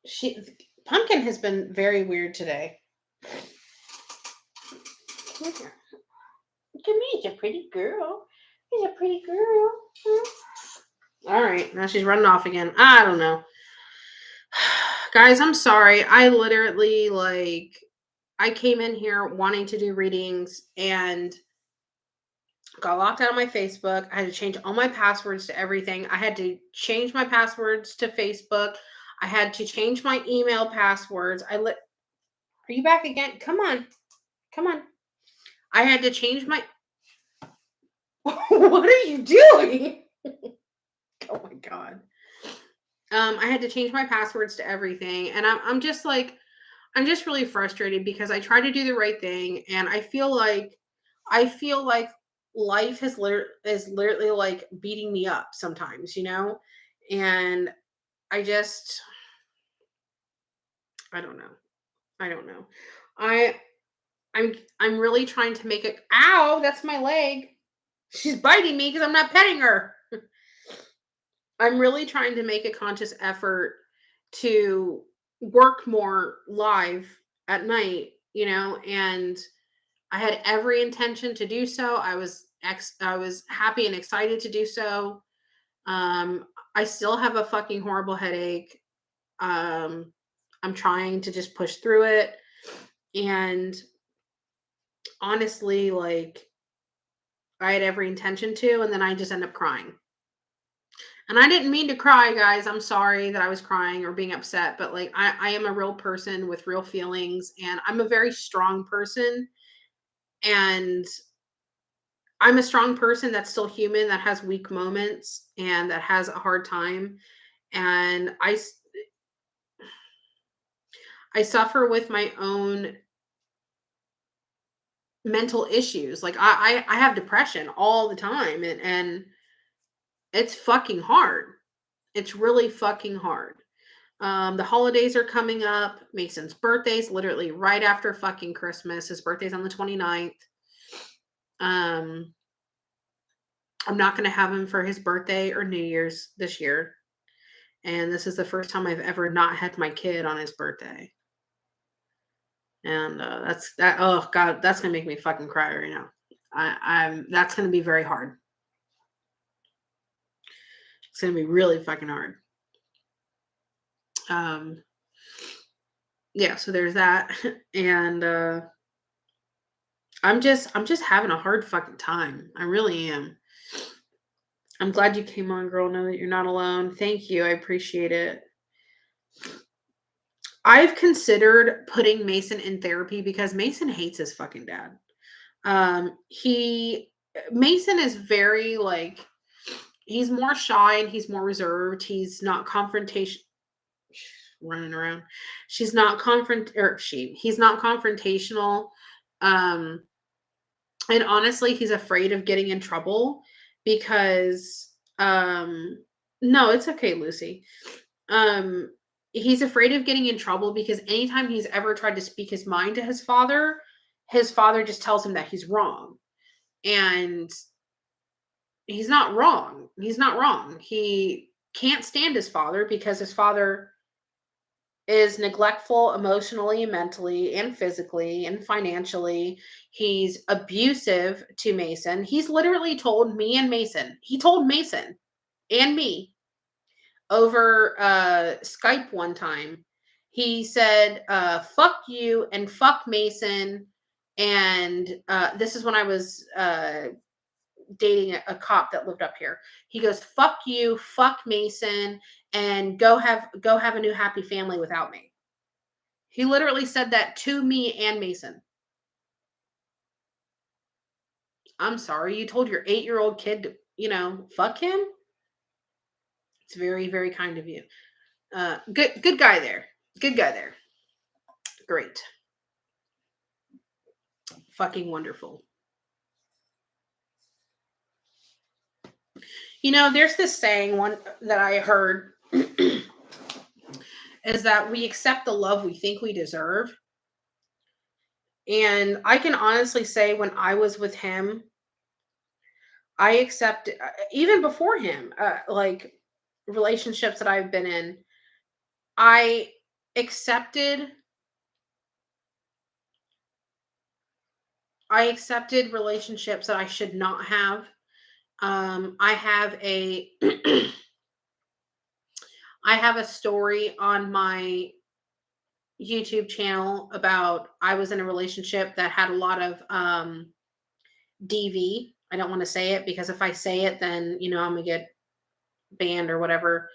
She Pumpkin has been very weird today. Come here. Come here. It's a pretty girl. She's a pretty girl. All right, now she's running off again. I don't know. Guys, I'm sorry. I literally I came in here wanting to do readings and got locked out of my Facebook. I had to change all my passwords to everything. I had to change my passwords to Facebook. I had to change my email passwords. Are you back again? Come on. Come on. I had to change my What are you doing? Oh my god. I had to change my passwords to everything, and I'm just really frustrated because I try to do the right thing, and I feel like life is literally like beating me up sometimes, and I just I don't know. I don't know. I I'm really trying to make it. Ow, that's my leg. She's biting me because I'm not petting her. I'm really trying to make a conscious effort to work more live at night, and I had every intention to do so. I was happy and excited to do so. I still have a fucking horrible headache. Um, I'm trying to just push through it. And honestly, like, I had every intention to, and then I just end up crying. And I didn't mean to cry, guys. I'm sorry that I was crying or being upset, but like, I am a real person with real feelings, and I'm a very strong person. And I'm a strong person that's still human, that has weak moments, and that has a hard time. And I suffer with my own mental issues. Like, I have depression all the time, and it's fucking hard. It's really fucking hard. The holidays are coming up. Mason's birthday's literally right after fucking Christmas. His birthday's on the 29th. Um, I'm not going to have him for his birthday or New Year's this year. And this is the first time I've ever not had my kid on his birthday. And that's that. Oh God, that's gonna make me fucking cry right now. That's gonna be very hard. It's gonna be really fucking hard. Um, yeah. So there's that, and I'm just having a hard fucking time. I really am. I'm glad you came on, girl. Know that you're not alone. Thank you. I appreciate it. I've considered putting Mason in therapy because Mason hates his fucking dad. He Mason is very like, he's more shy and he's more reserved. He's not confrontation running around. She's not confront or she he's not confrontational. Um and honestly, he's afraid of getting in trouble because no, it's okay, Lucy. Um he's afraid of getting in trouble because anytime he's ever tried to speak his mind to his father just tells him that he's wrong. And he's not wrong. He's not wrong. He can't stand his father because his father is neglectful emotionally, mentally, and physically, and financially. He's abusive to Mason. He's literally told me and Mason, he told Mason and me over Skype one time. He said, fuck you and fuck Mason. And this is when I was dating a cop that lived up here. He goes, "Fuck you, fuck Mason, and go have a new happy family without me." He literally said that to me and Mason. I'm sorry, you told your 8-year-old kid to, fuck him? It's very, very kind of you. Good guy there. Good guy there. Great. Fucking wonderful. There's this saying one that I heard is that we accept the love we think we deserve. And I can honestly say when I was with him, I accept even before him, like relationships that I've been in, I accepted I accepted relationships that I should not have. I have a I have a story on my YouTube channel about I was in a relationship that had a lot of DV. I don't want to say it because if I say it, then I'm gonna get banned or whatever.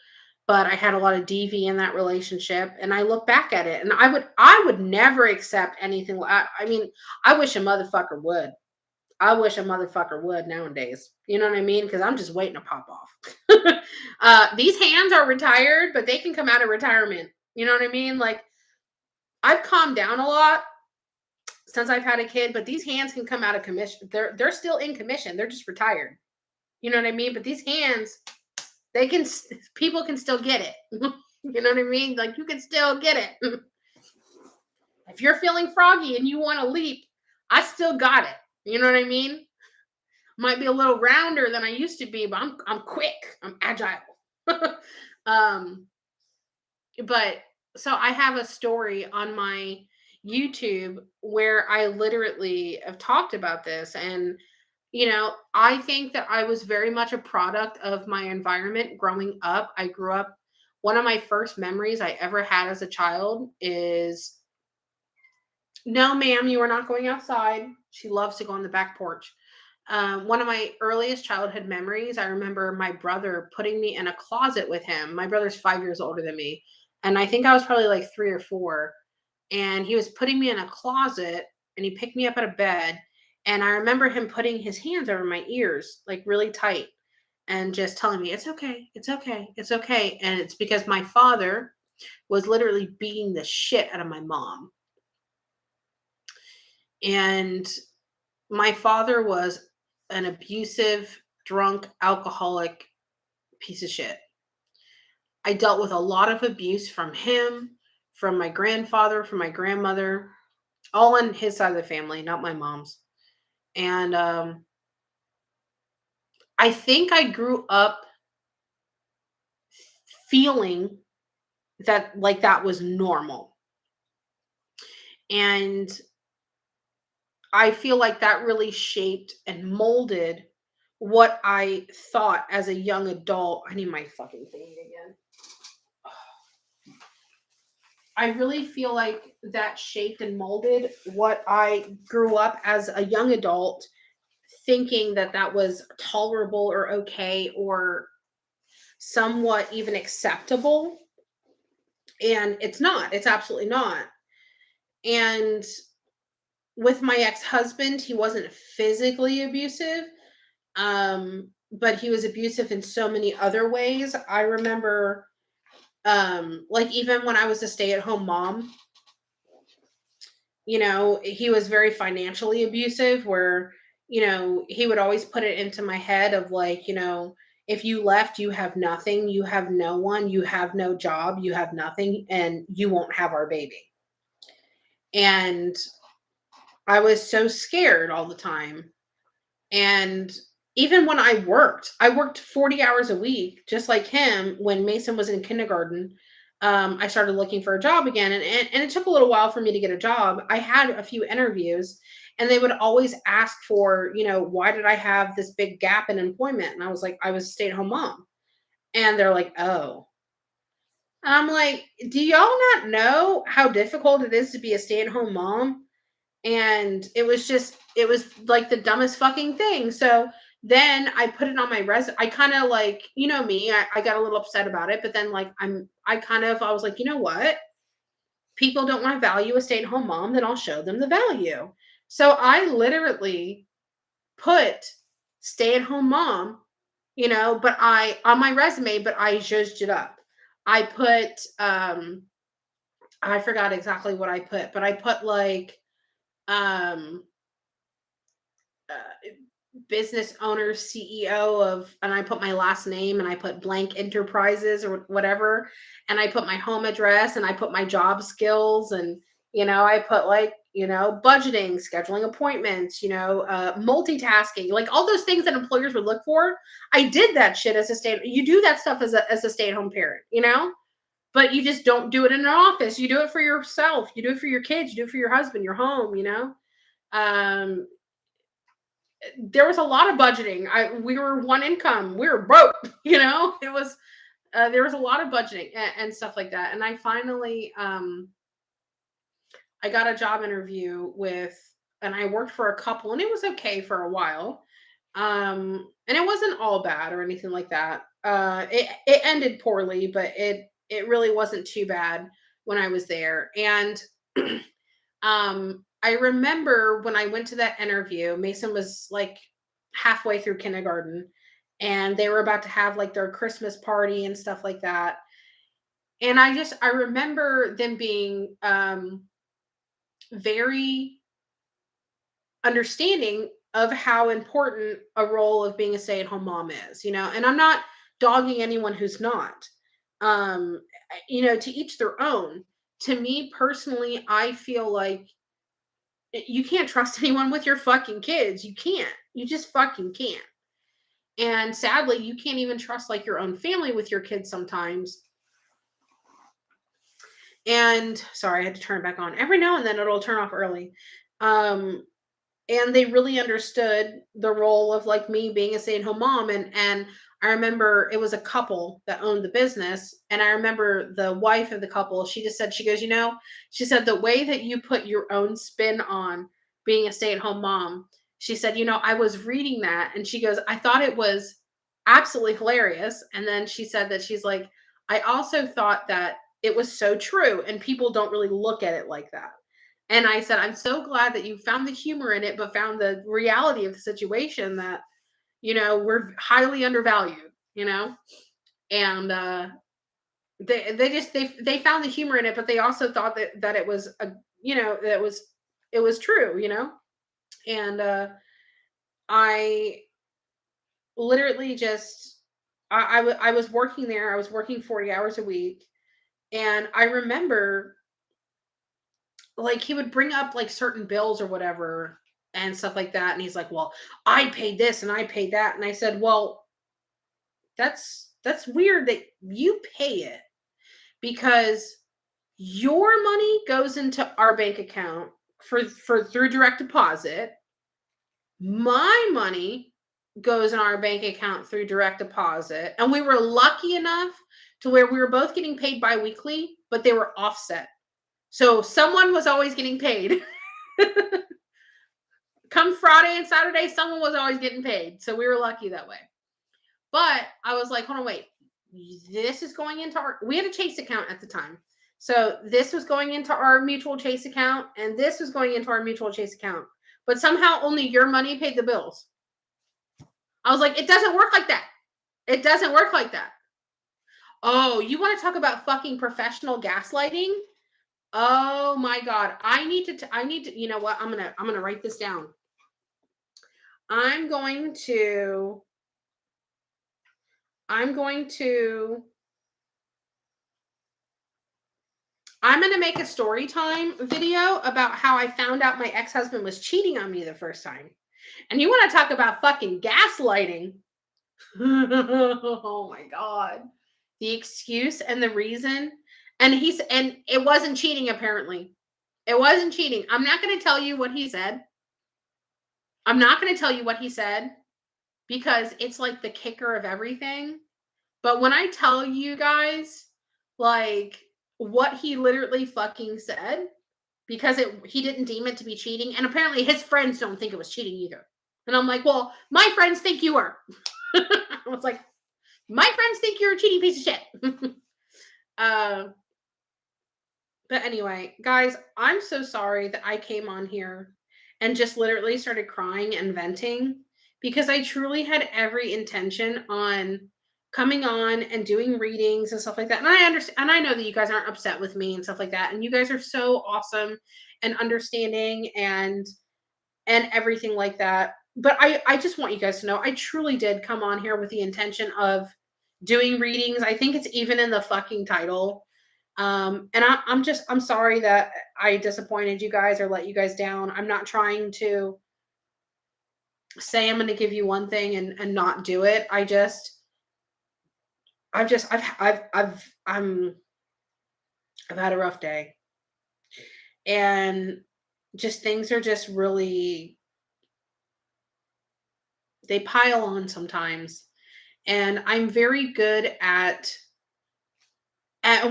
But I had a lot of DV in that relationship, and I look back at it, and I would never accept anything. I mean, I wish a motherfucker would. I wish a motherfucker would nowadays. You know what I mean? Because I'm just waiting to pop off. These hands are retired, but they can come out of retirement. You know what I mean? Like, I've calmed down a lot since I've had a kid, but these hands can come out of commission. They're still in commission. They're just retired. You know what I mean? But these hands, they can people can still get it. You know what I mean? Like, you can still get it. If you're feeling froggy and you want to leap, I still got it. You know what I mean? Might be a little rounder than I used to be, but I'm quick. I'm agile. um, but so I have a story on my YouTube where I literally have talked about this. And, I think that I was very much a product of my environment growing up. I grew up, one of my first memories I ever had as a child is, no, ma'am, you are not going outside. She loves to go on the back porch. One of my earliest childhood memories, I remember my brother putting me in a closet with him. My brother's 5 years older than me. And I think I was probably like 3 or 4. And he was putting me in a closet and he picked me up out of bed. And I remember him putting his hands over my ears, like really tight, and just telling me, it's okay, it's okay, it's okay. And it's because my father was literally beating the shit out of my mom. And my father was an abusive, drunk, alcoholic piece of shit. I dealt with a lot of abuse from him, from my grandfather, from my grandmother, all on his side of the family, not my mom's. And I think I grew up feeling that like that was normal. And I feel like that really shaped and molded what I thought as a young adult. I need my fucking thing again. I really feel like that shaped and molded what I grew up as a young adult thinking that that was tolerable or okay or somewhat even acceptable. And it's not. It's absolutely not. And with my ex-husband, he wasn't physically abusive, but he was abusive in so many other ways. I remember like even when I was a stay-at-home mom, he was very financially abusive where, he would always put it into my head of like, if you left, you have nothing, you have no one, you have no job, you have nothing, and you won't have our baby. And I was so scared all the time. And even when I worked 40 hours a week, just like him. When Mason was in kindergarten, I started looking for a job again. And it took a little while for me to get a job. I had a few interviews and they would always ask for, why did I have this big gap in employment? And I was like, I was a stay at home mom. And they're like, oh. And I'm like, do y'all not know how difficult it is to be a stay at home mom? And it was like the dumbest fucking thing. So then I put it on my resume. I kind of like, me, I got a little upset about it, but then like I was like, you know what? People don't want to value a stay-at-home mom, then I'll show them the value. So I literally put stay-at-home mom, but I on my resume, but I zhuzhed it up. I put I forgot exactly what I put, but I put like um uh, business owner, CEO of, and I put my last name and I put blank enterprises or whatever. And I put my home address and I put my job skills and, I put like, budgeting, scheduling appointments, multitasking, like all those things that employers would look for. I did that shit as a you do that stuff as a stay at home parent, but you just don't do it in an office. You do it for yourself. You do it for your kids. You do it for your husband, your home, um there was a lot of budgeting. We were one income. We were broke, It was there was a lot of budgeting and stuff like that. And I finally I got a job interview with, and I worked for a couple and it was okay for a while. And it wasn't all bad or anything like that. It ended poorly, but it really wasn't too bad when I was there. And I remember when I went to that interview, Mason was like halfway through kindergarten and they were about to have like their Christmas party and stuff like that. And I remember them being very understanding of how important a role of being a stay-at-home mom is, and I'm not dogging anyone who's not. To each their own. To me personally, I feel like you can't trust anyone with your fucking kids. You can't. You just fucking can't. And sadly, you can't even trust like your own family with your kids sometimes. And sorry, I had to turn it back on. Every now and then it'll turn off early. Um, and they really understood the role of like me being a stay-at-home mom. And I remember it was a couple that owned the business, and I remember the wife of the couple, she just said, she goes, she said, the way that you put your own spin on being a stay-at-home mom, she said, I was reading that, and she goes, I thought it was absolutely hilarious. And then she said that she's like, I also thought that it was so true, and people don't really look at it like that. And I said, I'm so glad that you found the humor in it, but found the reality of the situation that, we're highly undervalued, and they found the humor in it, but they also thought that it was that it was true, and I literally just I was working there. I was working 40 hours a week, and I remember like he would bring up like certain bills or whatever and stuff like that, and he's like, well, I paid this and I paid that. And I said, well, that's weird that you pay it, because your money goes into our bank account for through direct deposit. My money goes in our bank account through direct deposit, and we were lucky enough to where we were both getting paid biweekly, but they were offset. So someone was always getting paid. Come Friday and Saturday, someone was always getting paid. So we were lucky that way. But I was like, hold on, wait. This is going into we had a Chase account at the time. So this was going into our mutual Chase account, and this was going into our mutual Chase account. But somehow only your money paid the bills. I was like, it doesn't work like that. It doesn't work like that. Oh, you want to talk about fucking professional gaslighting? Oh my god. I need to, you know what? I'm going to write this down. I'm going to I'm going to I'm going to make a story time video about how I found out my ex-husband was cheating on me the first time. And you want to talk about fucking gaslighting? Oh my god. The excuse and the reason, and it wasn't cheating apparently. It wasn't cheating. I'm not going to tell you what he said. I'm not going to tell you what he said, because it's like the kicker of everything. But when I tell you guys, like, what he literally fucking said, because he didn't deem it to be cheating, and apparently his friends don't think it was cheating either. And I'm like, well, my friends think you were. I was like, my friends think you're a cheating piece of shit. uh, but anyway, guys, I'm so sorry that I came on here and just literally started crying and venting, because I truly had every intention on coming on and doing readings and stuff like that. And I understand, and I know that you guys aren't upset with me and stuff like that. And you guys are so awesome and understanding and everything like that. But I just want you guys to know I truly did come on here with the intention of doing readings. I think it's even in the fucking title. And I'm sorry that I disappointed you guys or let you guys down. I'm not trying to say I'm going to give you one thing and not do it. I've had a rough day, and just things are just really, they pile on sometimes. And I'm very good at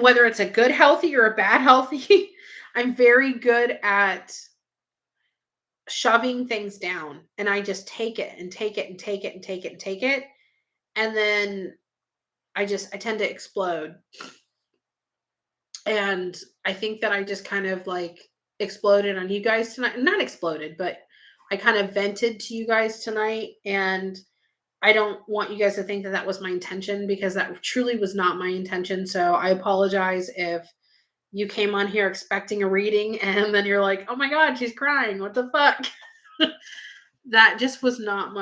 whether it's a good healthy or a bad healthy, I'm very good at shoving things down, and I just take it and take it and take it and take it and take it. And then I tend to explode. And I think that I just kind of like exploded on you guys tonight. Not exploded, but I kind of vented to you guys tonight. And I don't want you guys to think that that was my intention, because that truly was not my intention. So I apologize if you came on here expecting a reading and then you're like, oh my God, she's crying. What the fuck? That just was not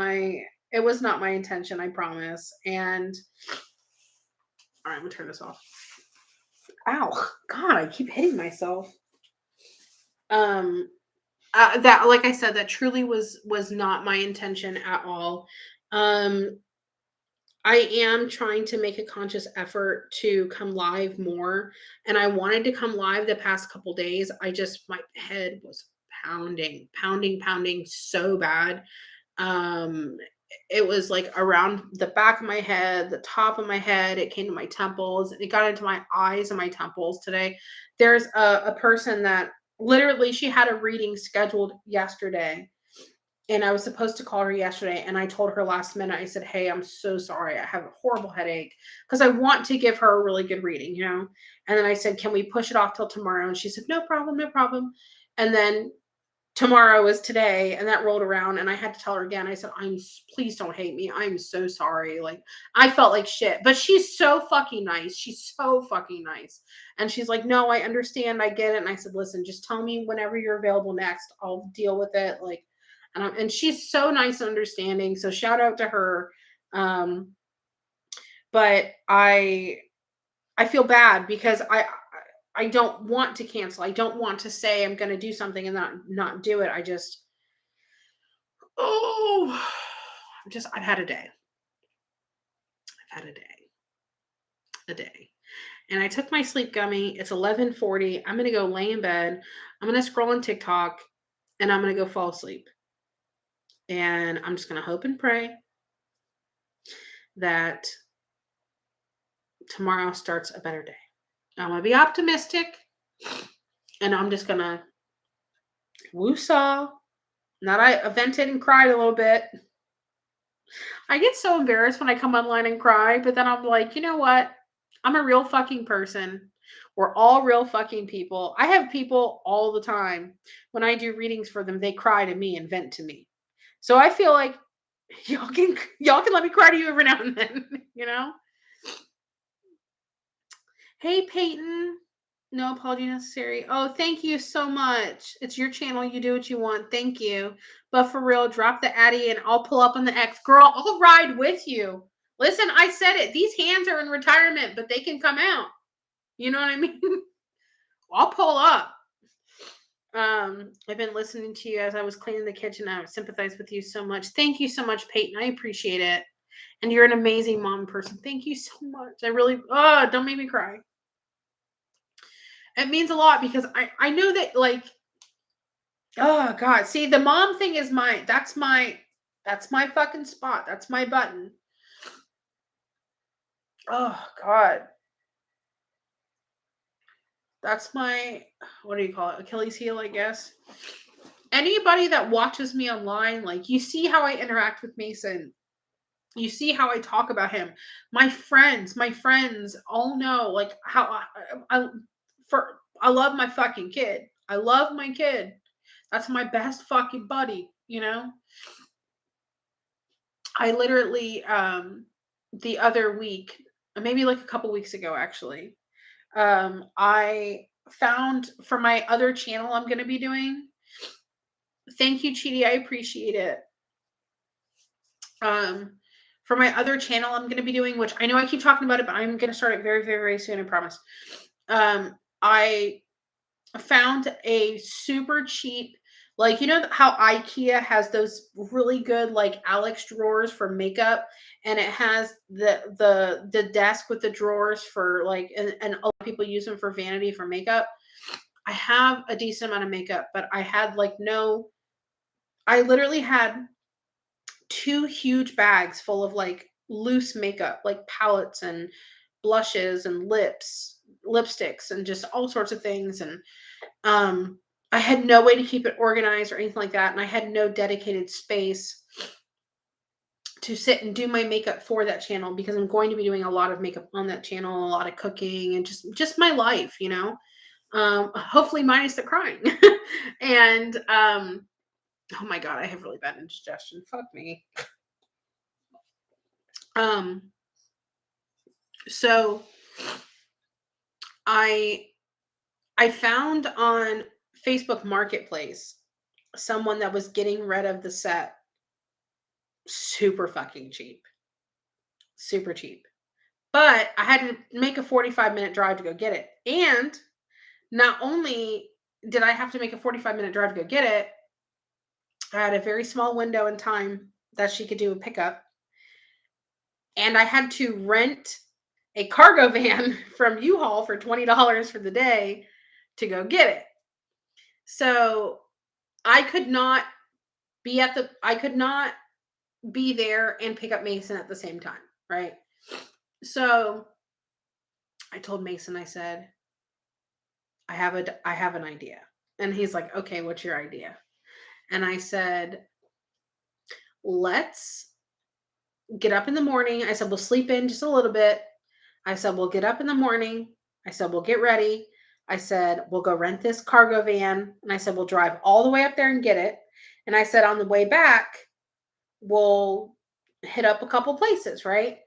it was not my intention, I promise. And all right, I'm gonna turn this off. Ow, God, I keep hitting myself. Um, that, like I said, that truly was not my intention at all. Um, I am trying to make a conscious effort to come live more, and I wanted to come live the past couple days. I just my head was pounding, pounding, pounding so bad. Um, it was like around the back of my head, the top of my head, it came to my temples, it got into my eyes and my temples today. There's a person that literally she had a reading scheduled yesterday, and I was supposed to call her yesterday, and I told her last minute, I said, "Hey, I'm so sorry. I have a horrible headache," because I want to give her a really good reading, you know? And then I said, "Can we push it off till tomorrow?" And she said, "No problem, no problem." And then tomorrow was today, and that rolled around, and I had to tell her again. I said, please don't hate me. I'm so sorry." Like, I felt like shit, but she's so fucking nice. She's so fucking nice. And she's like, "No, I understand. I get it." And I said, "Listen, just tell me whenever you're available next. I'll deal with it." Like, and she's so nice and understanding. So shout out to her. Um, but I feel bad because I don't want to cancel. I don't want to say I'm going to do something and not do it. I just oh, I've had a day. I've had a day. And I took my sleep gummy. It's 11:40. I'm going to go lay in bed. I'm going to scroll on TikTok and I'm going to go fall asleep. And I'm just going to hope and pray that tomorrow starts a better day. I'm going to be optimistic and I'm just going to woo-saw. Not I vented and cried a little bit. I get so embarrassed when I come online and cry, but then I'm like, you know what? I'm a real fucking person. We're all real fucking people. I have people all the time when I do readings for them, they cry to me and vent to me. So I feel like y'all can let me cry to you every now and then, you know? Hey Peyton. No apology necessary. Oh, thank you so much. It's your channel. You do what you want. Thank you. But for real, drop the Addy and I'll pull up on the X. Girl, I'll ride with you. Listen, I said it. These hands are in retirement, but they can come out. You know what I mean? I'll pull up. I've been listening to you as I was cleaning the kitchen. I sympathize with you so much. Thank you so much, Peyton. I appreciate it. And you're an amazing mom person. Thank you so much. I really, don't make me cry. It means a lot because I know that, like, oh God. See, the mom thing is that's my fucking spot. That's my button. Oh God. That's my, what do you call it? Achilles heel, I guess. Anybody that watches me online, like, you see how I interact with Mason. You see how I talk about him. My friends all know, like, how I love my fucking kid. I love my kid. That's my best fucking buddy, you know? I literally the other week, maybe like a couple weeks ago actually, I found for my other channel I'm going to be doing. Thank you, Chidi. I appreciate it. Um, for my other channel I'm going to be doing, which I know I keep talking about it, but I'm going to start it very, very, very soon. I promise. I found a super cheap, like, you know how IKEA has those really good like Alex drawers for makeup, and it has the desk with the drawers for like, and a lot of people use them for vanity for makeup. I have a decent amount of makeup, but I literally had two huge bags full of like loose makeup, like palettes and blushes and lipsticks and just all sorts of things. And I had no way to keep it organized or anything like that. And I had no dedicated space to sit and do my makeup for that channel because I'm going to be doing a lot of makeup on that channel, a lot of cooking and just my life, you know. Hopefully minus the crying. And oh my god, I have really bad indigestion. Fuck me. Um so I I found on Facebook Marketplace someone that was getting rid of the set super fucking cheap. Super cheap. But I had to make a 45-minute drive to go get it. And not only did I have to make a 45-minute drive to go get it, I had a very small window in time that she could do a pickup. and I had to rent a cargo van from U-Haul for $20 for the day to go get it. So I could not I could not be there and pick up Mason at the same time, right? So I told Mason, I said, I have an idea. And he's like, okay, what's your idea? And I said, let's get up in the morning. I said, we'll sleep in just a little bit. I said, we'll get up in the morning. I said, we'll get ready. I said, we'll go rent this cargo van. And I said, we'll drive all the way up there and get it. And I said, on the way back, we'll hit up a couple places, right?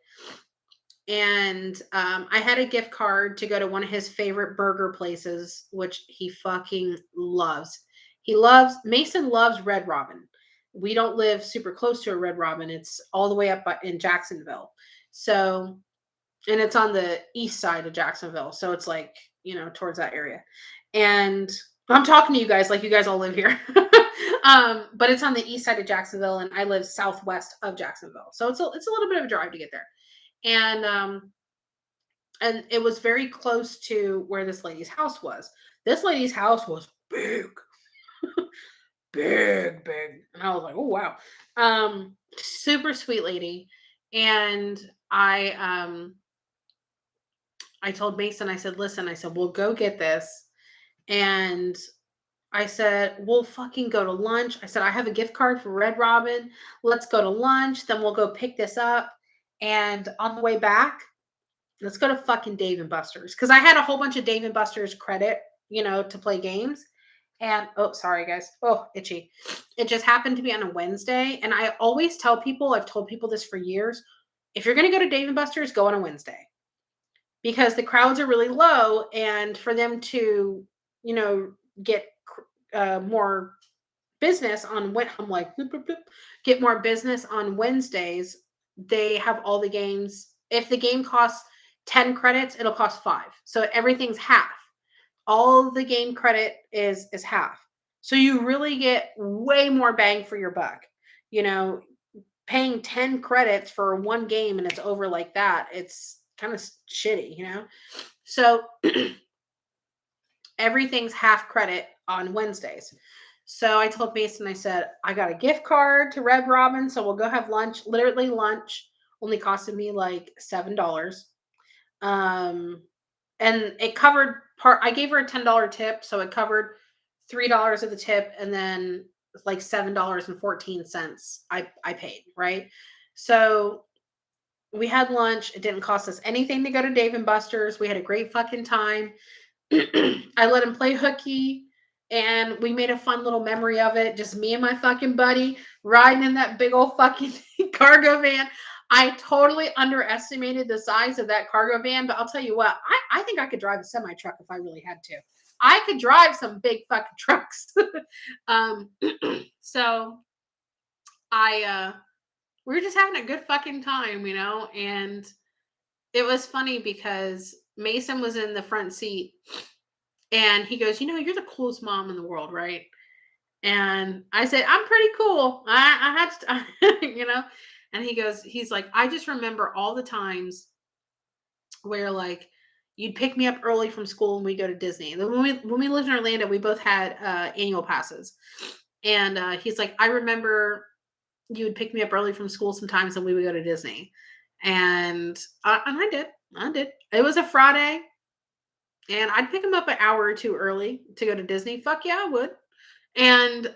And I had a gift card to go to one of his favorite burger places, which he fucking loves. Mason loves Red Robin. We don't live super close to a Red Robin. It's all the way up in Jacksonville. So, and it's on the east side of Jacksonville. So it's like, towards that area. And I'm talking to you guys like you guys all live here. But it's on the east side of Jacksonville, and I live southwest of Jacksonville. So it's a little bit of a drive to get there. And it was very close to where this lady's house was. This lady's house was big. big. And I was like, oh wow. Super sweet lady. And I told Mason, I said, listen, I said, we'll go get this. And I said, we'll fucking go to lunch. I said, I have a gift card for Red Robin. Let's go to lunch. Then we'll go pick this up. And on the way back, let's go to fucking Dave and Buster's. Because I had a whole bunch of Dave and Buster's credit, to play games. And oh, sorry guys. Oh, itchy. It just happened to be on a Wednesday. And I always tell people, I've told people this for years, if you're going to go to Dave and Buster's, go on a Wednesday. Because the crowds are really low. And for them to, get more business on when I'm like, bloop, bloop, bloop, get more business on Wednesdays, they have all the games. If the game costs 10 credits, it'll cost 5. So everything's half. All the game credit is half. So you really get way more bang for your buck. Paying 10 credits for one game and it's over like that, it's kind of shitty, So everything's half credit on Wednesdays. So I told Mason, I said, I got a gift card to Red Robin, so we'll go have lunch. Literally lunch only costed me like $7. And it covered I gave her a $10 tip, so it covered $3 of the tip, and then like $7.14 I paid, right? So we had lunch. It didn't cost us anything to go to Dave and Buster's. We had a great fucking time. I let him play hooky, and we made a fun little memory of it. Just me and my fucking buddy riding in that big old fucking cargo van. I totally underestimated the size of that cargo van, but I'll tell you what, I think I could drive a semi truck if I really had to. I could drive some big fucking trucks. So we were just having a good fucking time, and it was funny because Mason was in the front seat and he goes, you're the coolest mom in the world, right? And I said, I'm pretty cool. I had to, and he's like, I just remember all the times where like you'd pick me up early from school and we go to Disney. When we lived in Orlando, we both had annual passes. And he's like, I remember you would pick me up early from school sometimes and we would go to Disney. And I did. It was a Friday. And I'd pick him up an hour or two early to go to Disney. Fuck yeah, I would. And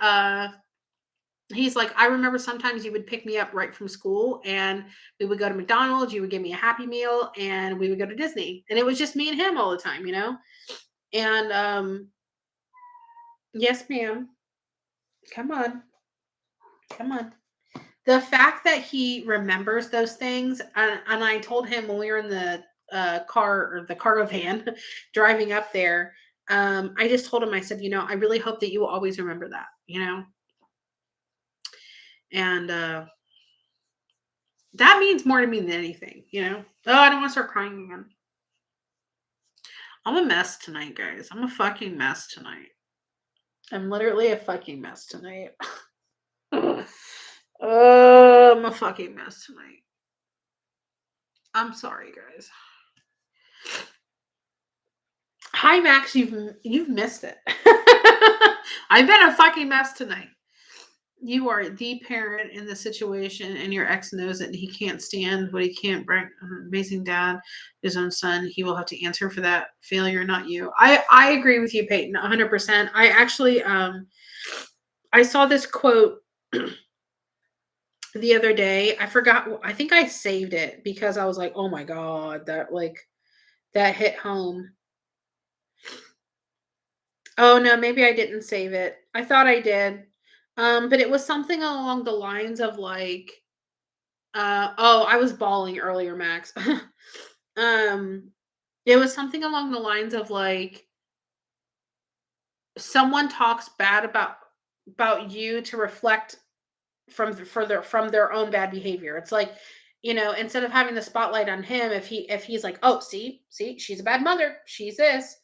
he's like, I remember sometimes you would pick me up right from school and we would go to McDonald's, you would give me a Happy Meal, and we would go to Disney. And it was just me and him all the time, And yes, ma'am. Come on. The fact that he remembers those things, and I told him when we were in the car or the cargo van driving up there, I just told him, I said, I really hope that you will always remember that, and that means more to me than anything, Oh, I don't want to start crying again. I'm a mess tonight, guys. I'm a fucking mess tonight. I'm literally a fucking mess tonight. I'm a fucking mess tonight. I'm sorry, guys. Hi, Max. You've missed it. I've been a fucking mess tonight. You are the parent in the situation, and your ex knows it, and he can't stand what he can't bring. Amazing dad, his own son. He will have to answer for that failure, not you. I agree with you, Peyton, 100%. I actually I saw this quote the other day. I forgot. I think I saved it because I was like, oh my god, that hit home. Oh no, maybe I didn't save it. I thought I did. But it was something along the lines of like, oh, I was bawling earlier, Max. um, it was something along the lines of like, someone talks bad about you to reflect from their own bad behavior. It's like, instead of having the spotlight on him, if he's like, oh, see, she's a bad mother, she's this,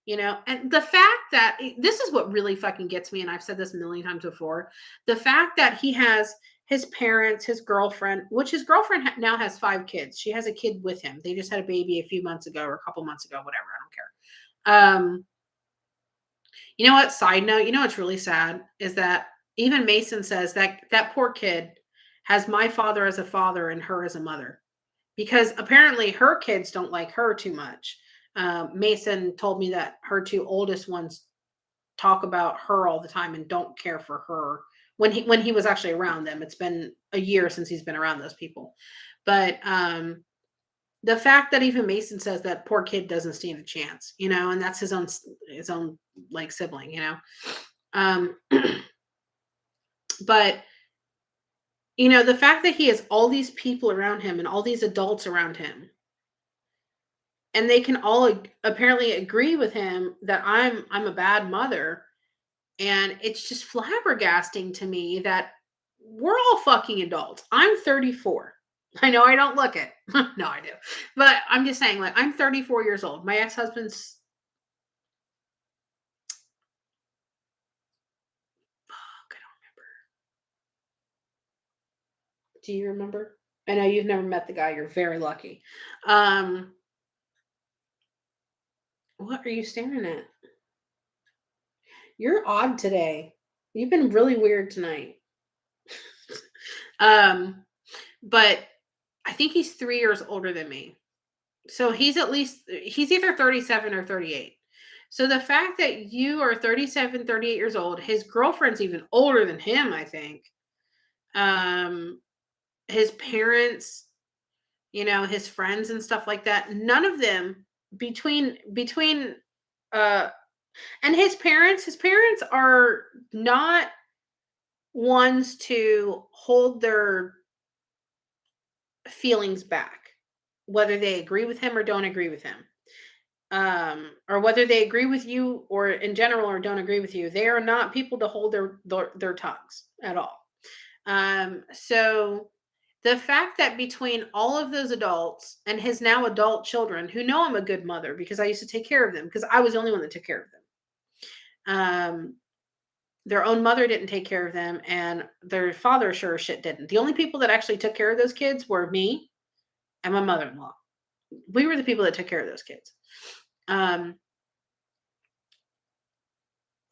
and the fact that this is what really fucking gets me, and I've said this a million times before, the fact that he has his parents, his girlfriend, which his girlfriend now has 5 kids. She has a kid with him. They just had a baby a few months ago or a couple months ago, whatever. I don't care. You know what? Side note, what's really sad is that even Mason says that that poor kid has my father as a father and her as a mother, because apparently her kids don't like her too much. Mason told me that her 2 oldest ones talk about her all the time and don't care for her when he was actually around them. It's been a year since he's been around those people, but the fact that even Mason says that poor kid doesn't stand a chance, and that's his own like sibling, um but the fact that he has all these people around him and all these adults around him, and they can all apparently agree with him that I'm a bad mother, and it's just flabbergasting to me that we're all fucking adults. I'm 34. I know I don't look it. No, I do. But I'm just saying, like, I'm 34 years old. My ex-husband's, fuck, I don't remember. Do you remember? I know you've never met the guy. You're very lucky. Um, what are you staring at? You're odd today. You've been really weird tonight. um, but I think he's 3 years older than me. So he's either 37 or 38. So the fact that you are 37, 38 years old, his girlfriend's even older than him, I think. Um, his parents, his friends and stuff like that, none of them between uh and his parents are not ones to hold their feelings back, whether they agree with him or don't agree with him, or whether they agree with you or in general or don't agree with you. They are not people to hold their tongues at all. So the fact that between all of those adults and his now adult children, who know I'm a good mother because I used to take care of them, because I was the only one that took care of them, their own mother didn't take care of them, and their father sure as shit didn't. The only people that actually took care of those kids were me and my mother-in-law. We were the people that took care of those kids. Um,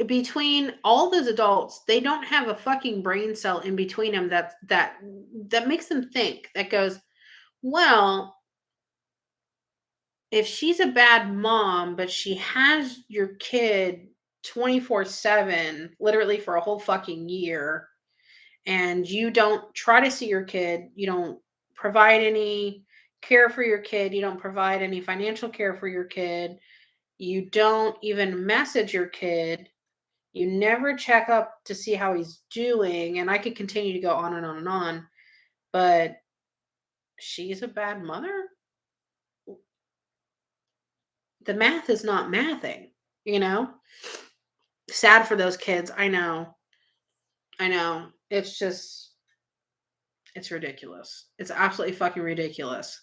Between all those adults, they don't have a fucking brain cell in between them that makes them think, that goes, well, if she's a bad mom, but she has your kid 24/7, literally for a whole fucking year, and you don't try to see your kid, you don't provide any care for your kid, you don't provide any financial care for your kid, you don't even message your kid, you never check up to see how he's doing, and I could continue to go on and on and on, but she's a bad mother? The math is not mathing, you know? Sad for those kids. I know. I know. It's ridiculous. It's absolutely fucking ridiculous.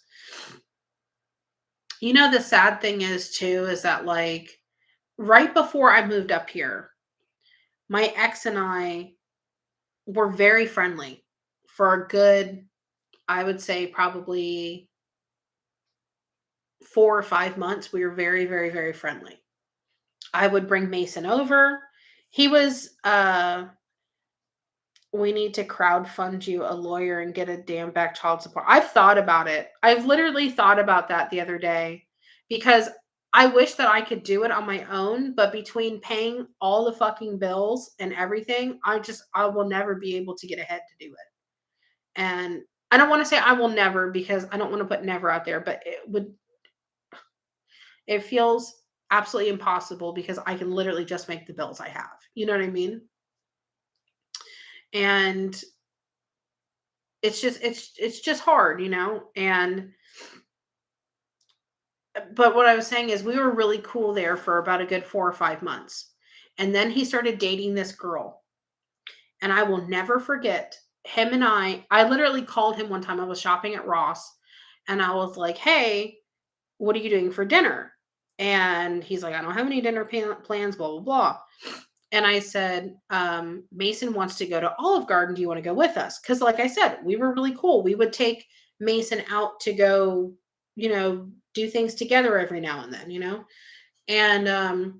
The sad thing is too, is that like right before I moved up here, my ex and I were very friendly for a good, I would say probably 4 or 5 months, we were very, very, very friendly. I would bring Mason over. He was, we need to crowdfund you a lawyer and get a damn back child support. I've thought about it. I've literally thought about that the other day because I wish that I could do it on my own, but between paying all the fucking bills and everything, I will never be able to get ahead to do it. And I don't want to say I will never because I don't want to put never out there, but it feels absolutely impossible because I can literally just make the bills I have. You know what I mean? And it's just hard, And but what I was saying is we were really cool there for about a good 4 or 5 months. And then he started dating this girl. And I will never forget him and I literally called him one time. I was shopping at Ross and I was like, "Hey, what are you doing for dinner?" And he's like, "I don't have any dinner plans, blah, blah, blah." And I said, Mason wants to go to Olive Garden. Do you want to go with us? Because, like I said, we were really cool. We would take Mason out to go, do things together every now and then. And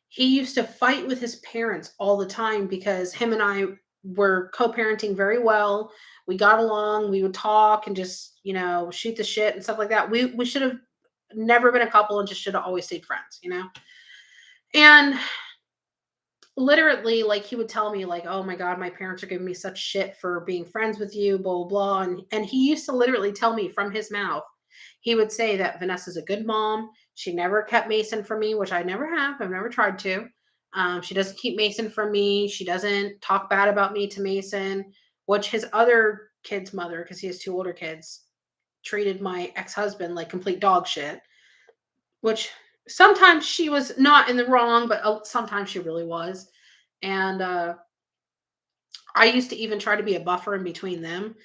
he used to fight with his parents all the time because him and I were co-parenting very well. We got along. We would talk and just, shoot the shit and stuff like that. We should have never been a couple and just should have always stayed friends. And literally, like, he would tell me, like, "Oh my god, my parents are giving me such shit for being friends with you, blah, blah, blah." And he used to literally tell me from his mouth, he would say that Vanessa's a good mom. She never kept Mason from me, which I never have. I've never tried to. She doesn't keep Mason from me. She doesn't talk bad about me to Mason, which his other kid's mother, because he has two older kids, treated my ex-husband like complete dog shit, which sometimes she was not in the wrong, but sometimes she really was. And I used to even try to be a buffer in between them,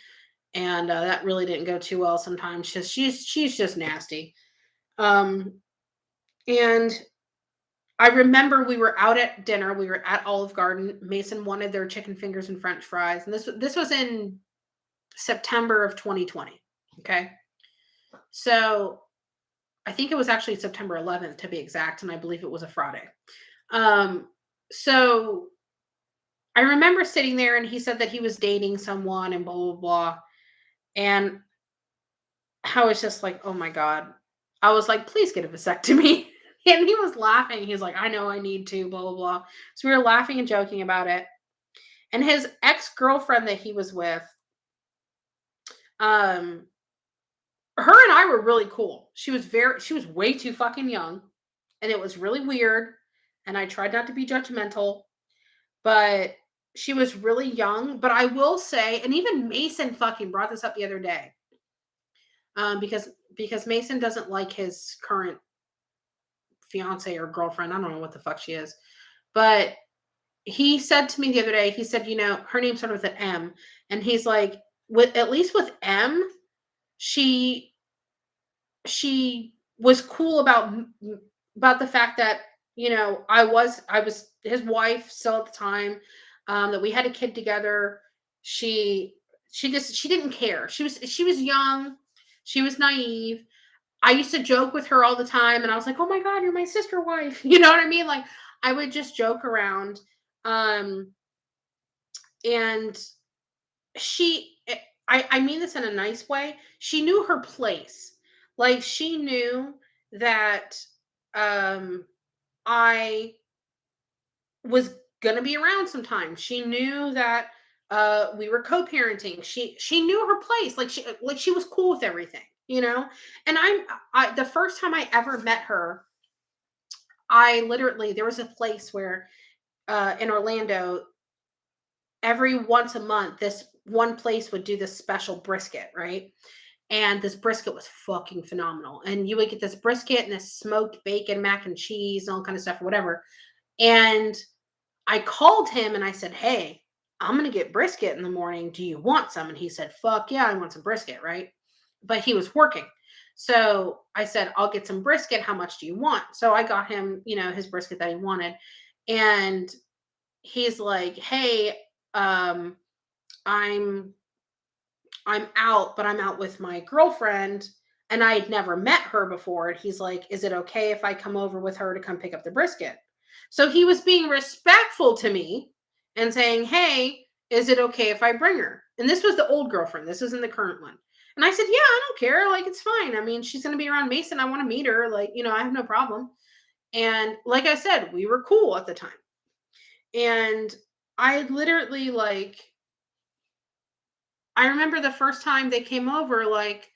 and that really didn't go too well sometimes. She's just nasty. Um, and I remember we were out at dinner. We were at Olive Garden. Mason wanted their chicken fingers and French fries, and this was in September of 2020. Okay, so I think it was actually September 11th to be exact, and I believe it was a Friday. So I remember sitting there, and he said that he was dating someone, and blah blah blah, and I was just like, "Oh my god." I was like, "Please get a vasectomy." And he was laughing. He's like, "I know I need to, blah, blah, blah." So we were laughing and joking about it. And his ex-girlfriend that he was with, um, her and I were really cool. She was way too fucking young. And it was really weird. And I tried not to be judgmental, but she was really young. But I will say, and even Mason fucking brought this up the other day. Because Mason doesn't like his current fiance or girlfriend. I don't know what the fuck she is. But he said to me the other day, he said, her name started with an M. And he's like, with at least with M, she was cool about the fact that, I was his wife still at the time, that we had a kid together. She she didn't care. She was young, she was naive. I used to joke with her all the time, and I was like, "Oh my god, you're my sister wife." You know what I mean? Like, I would just joke around. Um, and I mean this in a nice way. She knew her place. Like, she knew that um I was gonna be around sometimes. She knew that we were co-parenting. She knew her place. Like she was cool with everything. And I the first time I ever met her, I literally there was a place where in Orlando, every once a month, this one place would do this special brisket, right? And this brisket was fucking phenomenal. And you would get this brisket and this smoked bacon, mac and cheese, and all kind of stuff, whatever. And I called him and I said, "Hey, I'm gonna get brisket in the morning. Do you want some?" And he said, "Fuck yeah, I want some brisket," right? But he was working. So I said, "I'll get some brisket. How much do you want?" So I got him, his brisket that he wanted. And he's like, "Hey, um, I'm I'm out, but I'm out with my girlfriend. And I had never met her before. And he's like, "Is it okay if I come over with her to come pick up the brisket?" So he was being respectful to me and saying, "Hey, is it okay if I bring her?" And this was the old girlfriend. This isn't the current one. And I said, "Yeah, I don't care. Like, it's fine. I mean, she's going to be around Mason. I want to meet her. Like, I have no problem." And like I said, we were cool at the time. And I literally, like, I remember the first time they came over, like,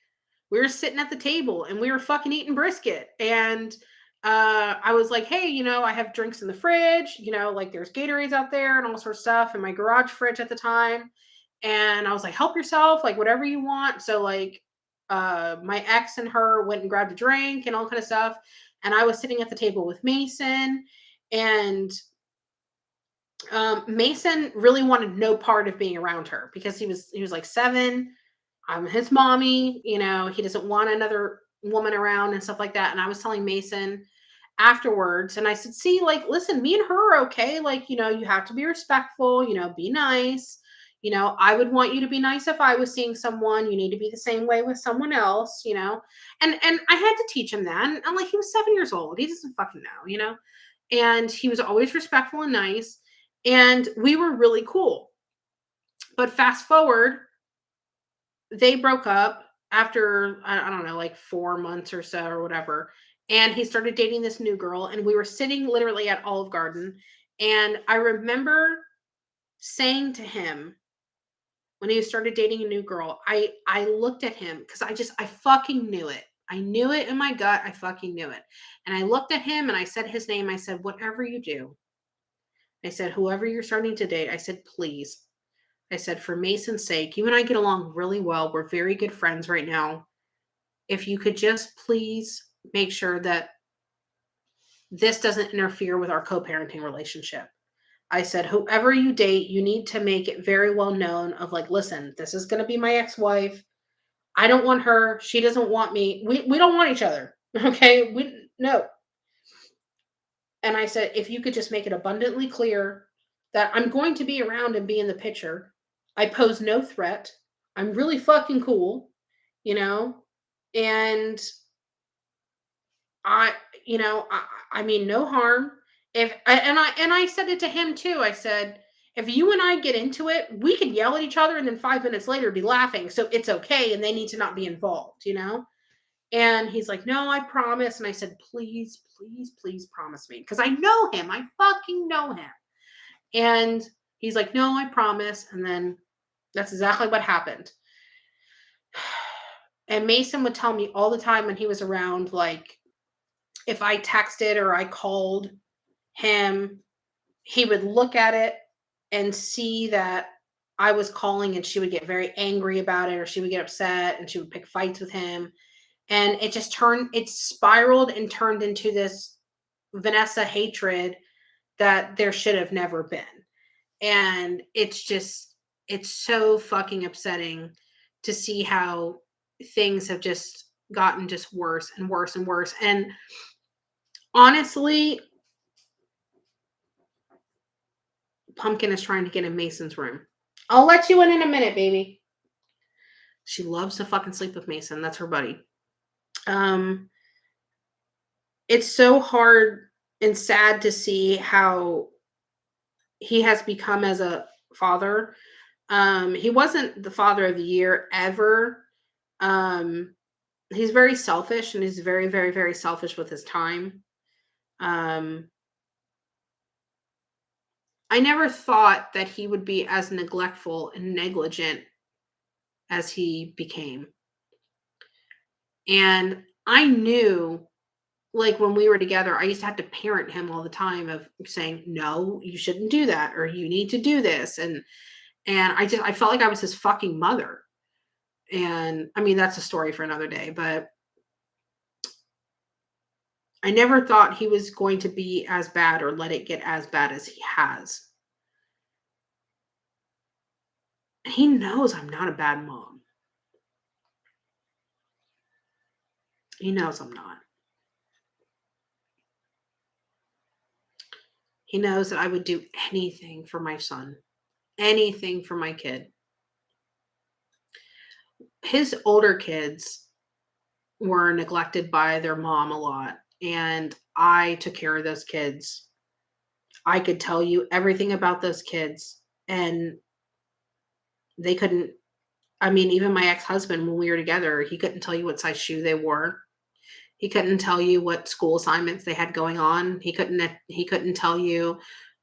we were sitting at the table and we were fucking eating brisket. And I was like, "Hey, I have drinks in the fridge, like there's Gatorades out there and all sorts of stuff in my garage fridge at the time." And I was like, "Help yourself, like whatever you want." So like my ex and her went and grabbed a drink and all kind of stuff. And I was sitting at the table with Mason, and Mason really wanted no part of being around her because he was like 7. I'm his mommy, he doesn't want another woman around and stuff like that. And I was telling Mason afterwards, and I said, "See, like, listen, me and her are okay. Like, you have to be respectful, be nice. I would want you to be nice if I was seeing someone. You need to be the same way with someone else. And I had to teach him that. And I'm like, he was 7 years old. He doesn't fucking know. And he was always respectful and nice. And we were really cool. But fast forward, they broke up after I don't know, like 4 months or so or whatever. And he started dating this new girl, and we were sitting literally at Olive Garden. And I remember saying to him when he started dating a new girl, I looked at him because I fucking knew it. I knew it in my gut. I fucking knew it. And I looked at him and I said his name. I said, "Whatever you do," I said, "whoever you're starting to date," I said, "please," I said, "for Mason's sake, you and I get along really well. We're very good friends right now. If you could just please make sure that this doesn't interfere with our co-parenting relationship." I said, "Whoever you date, you need to make it very well known of like, listen, this is going to be my ex-wife. I don't want her. She doesn't want me. We don't want each other." Okay. No. And I said, "If you could just make it abundantly clear that I'm going to be around and be in the picture. I pose no threat. I'm really fucking cool, you know, and I, I mean, no harm. And I said it to him too. I said, if you and I get into it, we could yell at each other and then 5 minutes later be laughing. So it's okay. And they need to not be involved. And he's like, "No, I promise." And I said, "Please, please, please promise me." Because I know him. I fucking know him. And he's like, "No, I promise." And then that's exactly what happened. And Mason would tell me all the time when he was around, like, if I texted or I called him, he would look at it and see that I was calling, and she would get very angry about it, or she would get upset and she would pick fights with him. And it spiraled and turned into this Vanessa hatred that there should have never been. And it's so fucking upsetting to see how things have just gotten just worse and worse and worse. And honestly, Pumpkin is trying to get in Mason's room. I'll let you in a minute, baby. She loves to fucking sleep with Mason. That's her buddy. Um, it's so hard and sad to see how he has become as a father. He wasn't the father of the year ever. Um, he's very selfish, and he's very, very, very selfish with his time. Um, I never thought that he would be as neglectful and negligent as he became. And I knew, like, when we were together, I used to have to parent him all the time of saying, "No, you shouldn't do that," or "You need to do this." And I felt like I was his fucking mother. And I mean, that's a story for another day, but I never thought he was going to be as bad or let it get as bad as he has. He knows I'm not a bad mom. He knows I'm not. He knows that I would do anything for my son, anything for my kid. His older kids, were neglected by their mom a lot, and I took care of those kids. I could tell you everything about those kids, and they couldn't. I mean, even my ex-husband, when we were together, he couldn't tell you what size shoe they wore. He couldn't tell you what school assignments they had going on. He couldn't tell you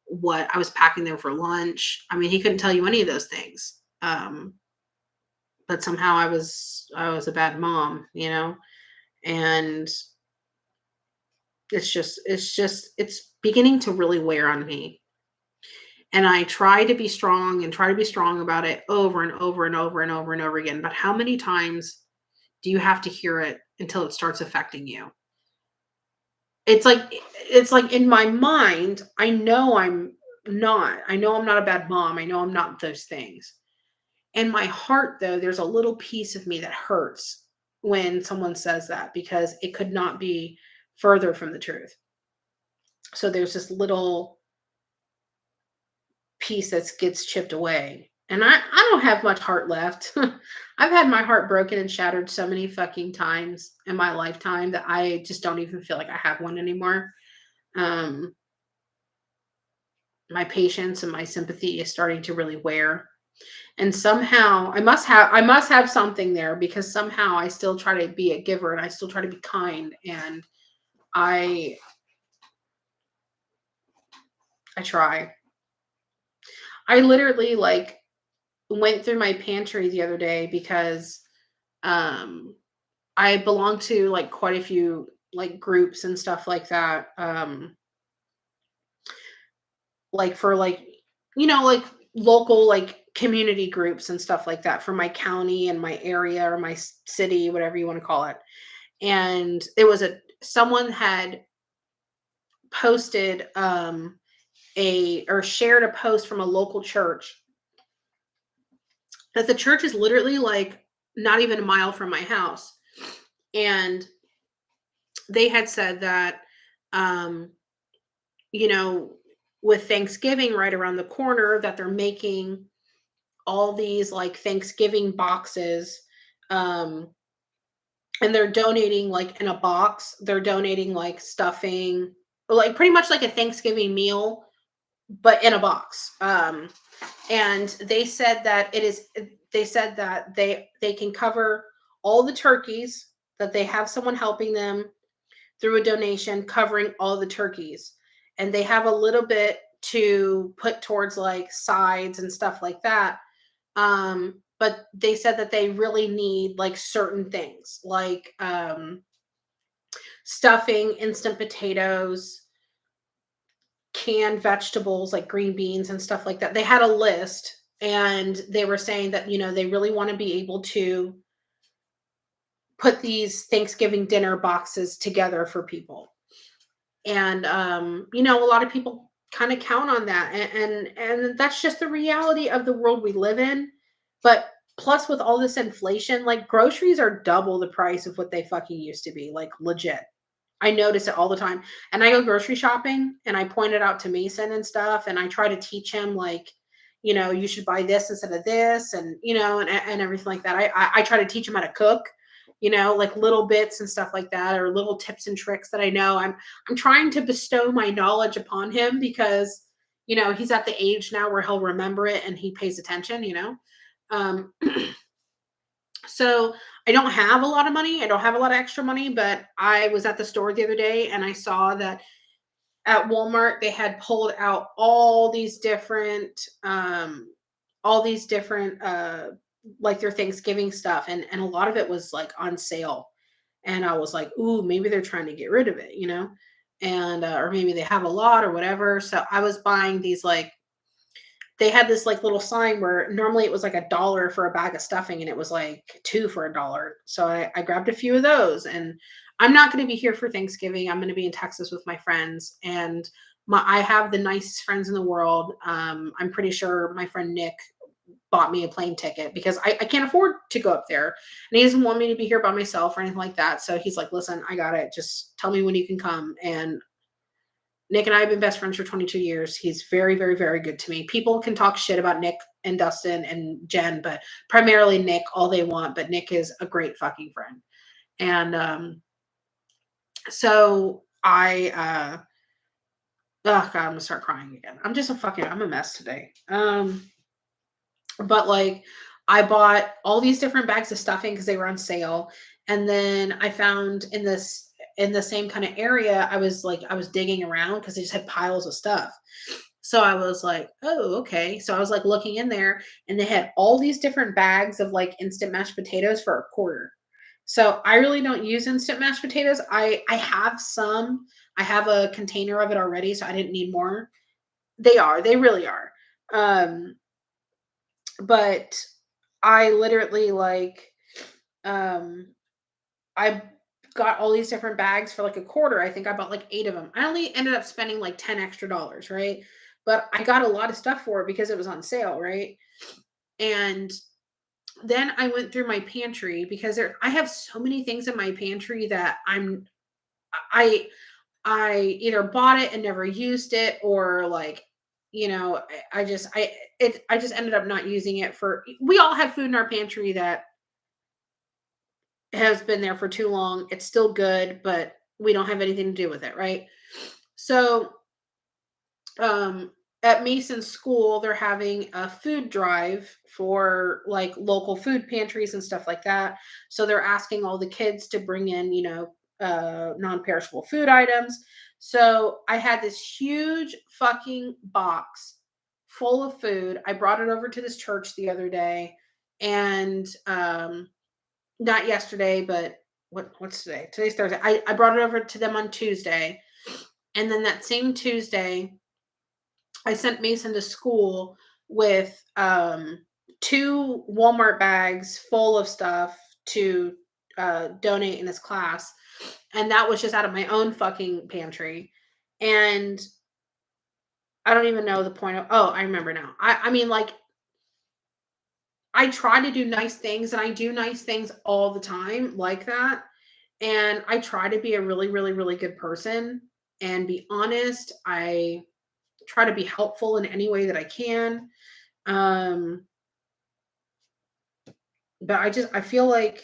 what I was packing them for lunch. I mean, he couldn't tell you any of those things. But somehow I was a bad mom, and it's beginning to really wear on me. And I try to be strong and try to be strong about it over and over and over and over and over again. But how many times do you have to hear it until it starts affecting you? It's like in my mind, I know I'm not. I know I'm not a bad mom. I know I'm not those things. In my heart, though, there's a little piece of me that hurts when someone says that because it could not be further from the truth. So there's this little piece that gets chipped away. And I don't have much heart left. I've had my heart broken and shattered so many fucking times in my lifetime that I just don't even feel like I have one anymore. Um, my patience and my sympathy is starting to really wear. And somehow I must have something there because somehow I still try to be a giver and I still try to be kind and I I try. I literally like went through my pantry the other day because um I belong to like quite a few like groups and stuff like that. Like for like like local like community groups and stuff like that for my county and my area or my city, whatever you want to call it. And it was a someone had posted a or shared a post from a local church that the church is literally like not even a mile from my house. And they had said that um you know with Thanksgiving right around the corner that they're making all these like Thanksgiving boxes, um and they're donating like in a box, they're donating like stuffing, like pretty much like a Thanksgiving meal but in a box. And they said that they can cover all the turkeys, that they have someone helping them through a donation covering all the turkeys, and they have a little bit to put towards like sides and stuff like that. But they said that they really need like certain things like stuffing, instant potatoes, canned vegetables like green beans and stuff like that. They had a list and they were saying that, they really want to be able to put these Thanksgiving dinner boxes together for people. And a lot of people kind of count on that. And that's just the reality of the world we live in. But plus with all this inflation, like groceries are double the price of what they fucking used to be, like legit. I notice it all the time. And I go grocery shopping and I point it out to Mason and stuff. And I try to teach him, like, you should buy this instead of this and, and everything like that. I try to teach him how to cook, like little bits and stuff like that, or little tips and tricks that I know. I'm trying to bestow my knowledge upon him because, he's at the age now where he'll remember it and he pays attention. Um, so I don't have a lot of money. I don't have a lot of extra money, but I was at the store the other day and I saw that at Walmart they had pulled out all these different like their Thanksgiving stuff, and a lot of it was like on sale. And I was like, "Ooh, maybe they're trying to get rid of it." And or maybe they have a lot or whatever. So I was buying these like they had this like little sign where normally it was like $1 for a bag of stuffing and it was like two for $1. So I grabbed a few of those, and I'm not going to be here for Thanksgiving. I'm going to be in Texas with my friends, and I have the nicest friends in the world. I'm pretty sure my friend Nick bought me a plane ticket because I can't afford to go up there, and he doesn't want me to be here by myself or anything like that. So he's like, listen, I got it. Just tell me when you can come. And Nick and I have been best friends for 22 years. He's very, very, very good to me. People can talk shit about Nick and Dustin and Jen, but primarily Nick all they want. But Nick is a great fucking friend. And so oh God, I'm gonna start crying again. I'm a mess today. But like I bought all these different bags of stuffing because they were on sale. And then I found in the same kind of area, I was digging around because they just had piles of stuff. So I was like, oh, okay. So I was like looking in there and they had all these different bags of like instant mashed potatoes for a quarter. So I really don't use instant mashed potatoes. I have some. I have a container of it already, so I didn't need more. They really are. Um but I literally like um I got all these different bags for like a quarter. I think I bought like 8 of them. I only ended up spending like 10 extra dollars, right? But I got a lot of stuff for it because it was on sale, right? And then I went through my pantry because I have so many things in my pantry that I I either bought it and never used it or like I just ended up not using it for we all have food in our pantry that has been there for too long. It's still good, but we don't have anything to do with it, right? So, um, at Mason's school, they're having a food drive for like local food pantries and stuff like that. So they're asking all the kids to bring in, non-perishable food items. So I had this huge fucking box full of food. I brought it over to this church the other day, and not yesterday, but what's today? Today's Thursday. I brought it over to them on Tuesday. And then that same Tuesday, I sent Mason to school with 2 Walmart bags full of stuff to donate in his class. And that was just out of my own fucking pantry. And I don't even know the point of I remember now. I mean like I try to do nice things and I do nice things all the time like that. And I try to be a really, really, really good person and be honest. I try to be helpful in any way that I can. Um, but I feel like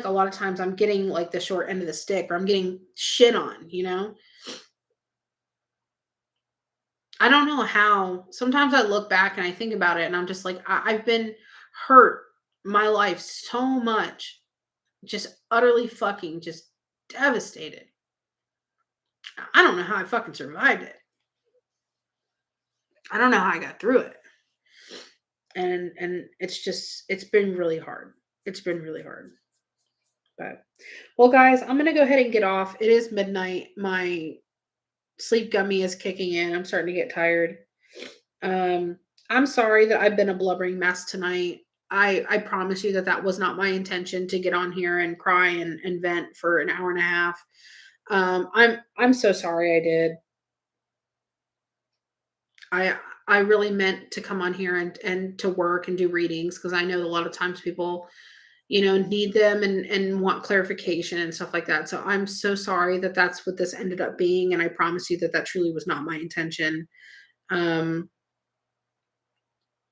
a lot of times I'm getting like the short end of the stick or I'm getting shit on, you know? I don't know how. Sometimes I look back and I think about it and I'm just like, I've been hurt my life so much, just utterly fucking just devastated. I don't know how I fucking survived it. I don't know how I got through it. And it's been really hard. It's been really hard. But well guys, I'm going to go ahead and get off. It is midnight. My sleep gummy is kicking in. I'm starting to get tired. Um I'm sorry that I've been a blubbering mess tonight. I promise you that that was not my intention to get on here and cry and vent for an hour and a half. I'm so sorry I did. I I really meant to come on here and to work and do readings because I know a lot of times people, need them and want clarification and stuff like that. So I'm so sorry that that's what this ended up being, and I promise you that that truly was not my intention. Um,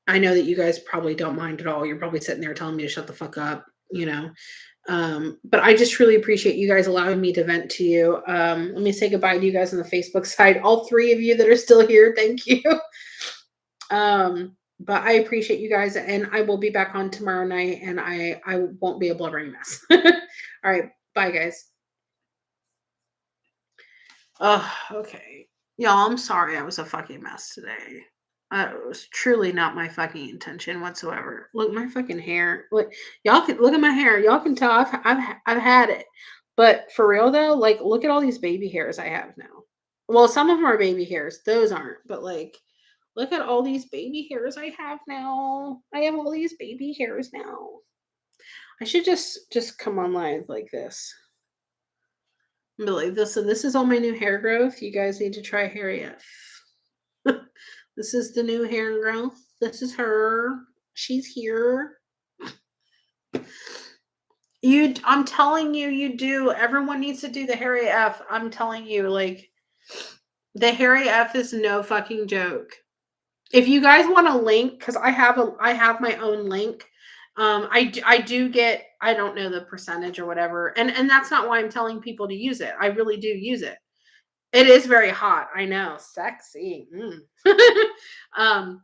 I know that you guys probably don't mind at all. You're probably sitting there telling me to shut the fuck up, you know. But I just really appreciate you guys allowing me to vent to you. Let me say goodbye to you guys on the Facebook side. All 3 of you that are still here, thank you. But I appreciate you guys, and I will be back on tomorrow night, and I won't be a blubbering mess. All right, bye guys. Oh, okay. Y'all, I'm sorry I was a fucking mess today. It was truly not my fucking intention whatsoever. Look, my fucking hair. Look, y'all can look at my hair. Y'all can tell I've had it. But for real though, like look at all these baby hairs I have now. Well, some of them are baby hairs. Those aren't. But like, look at all these baby hairs I have now. I have all these baby hairs now. I should just come on live like this. Be like, this is all my new hair growth. You guys need to try Harry F. This is the new hair growth. This is her. She's here. I'm telling you, you do. Everyone needs to do the Harry F. I'm telling you, like, the Harry F is no fucking joke. If you guys want a link, because I have my own link I do get, I don't know the percentage or whatever, and that's not why I'm telling people to use it. I really do use it. It is very hot. I know, sexy. um,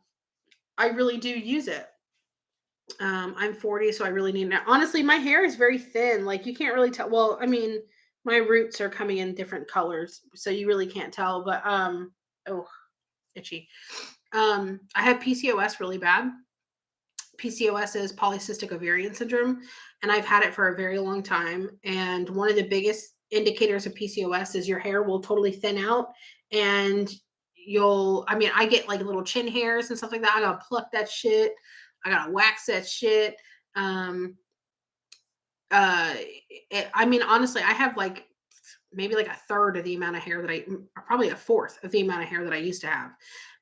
I really do use it. I'm 40, so I really need it. Honestly, my hair is very thin. Like you can't really tell. Well, I mean, my roots are coming in different colors, so you really can't tell. But oh, itchy. I have PCOS really bad. PCOS is polycystic ovarian syndrome, and I've had it for a very long time. And one of the biggest indicators of PCOS is your hair will totally thin out, and I mean, I get like little chin hairs and stuff like that. I gotta pluck that shit. I gotta wax that shit. Um, uh, I mean, honestly, I have like maybe like a third of the amount of hair that probably a fourth of the amount of hair that I used to have.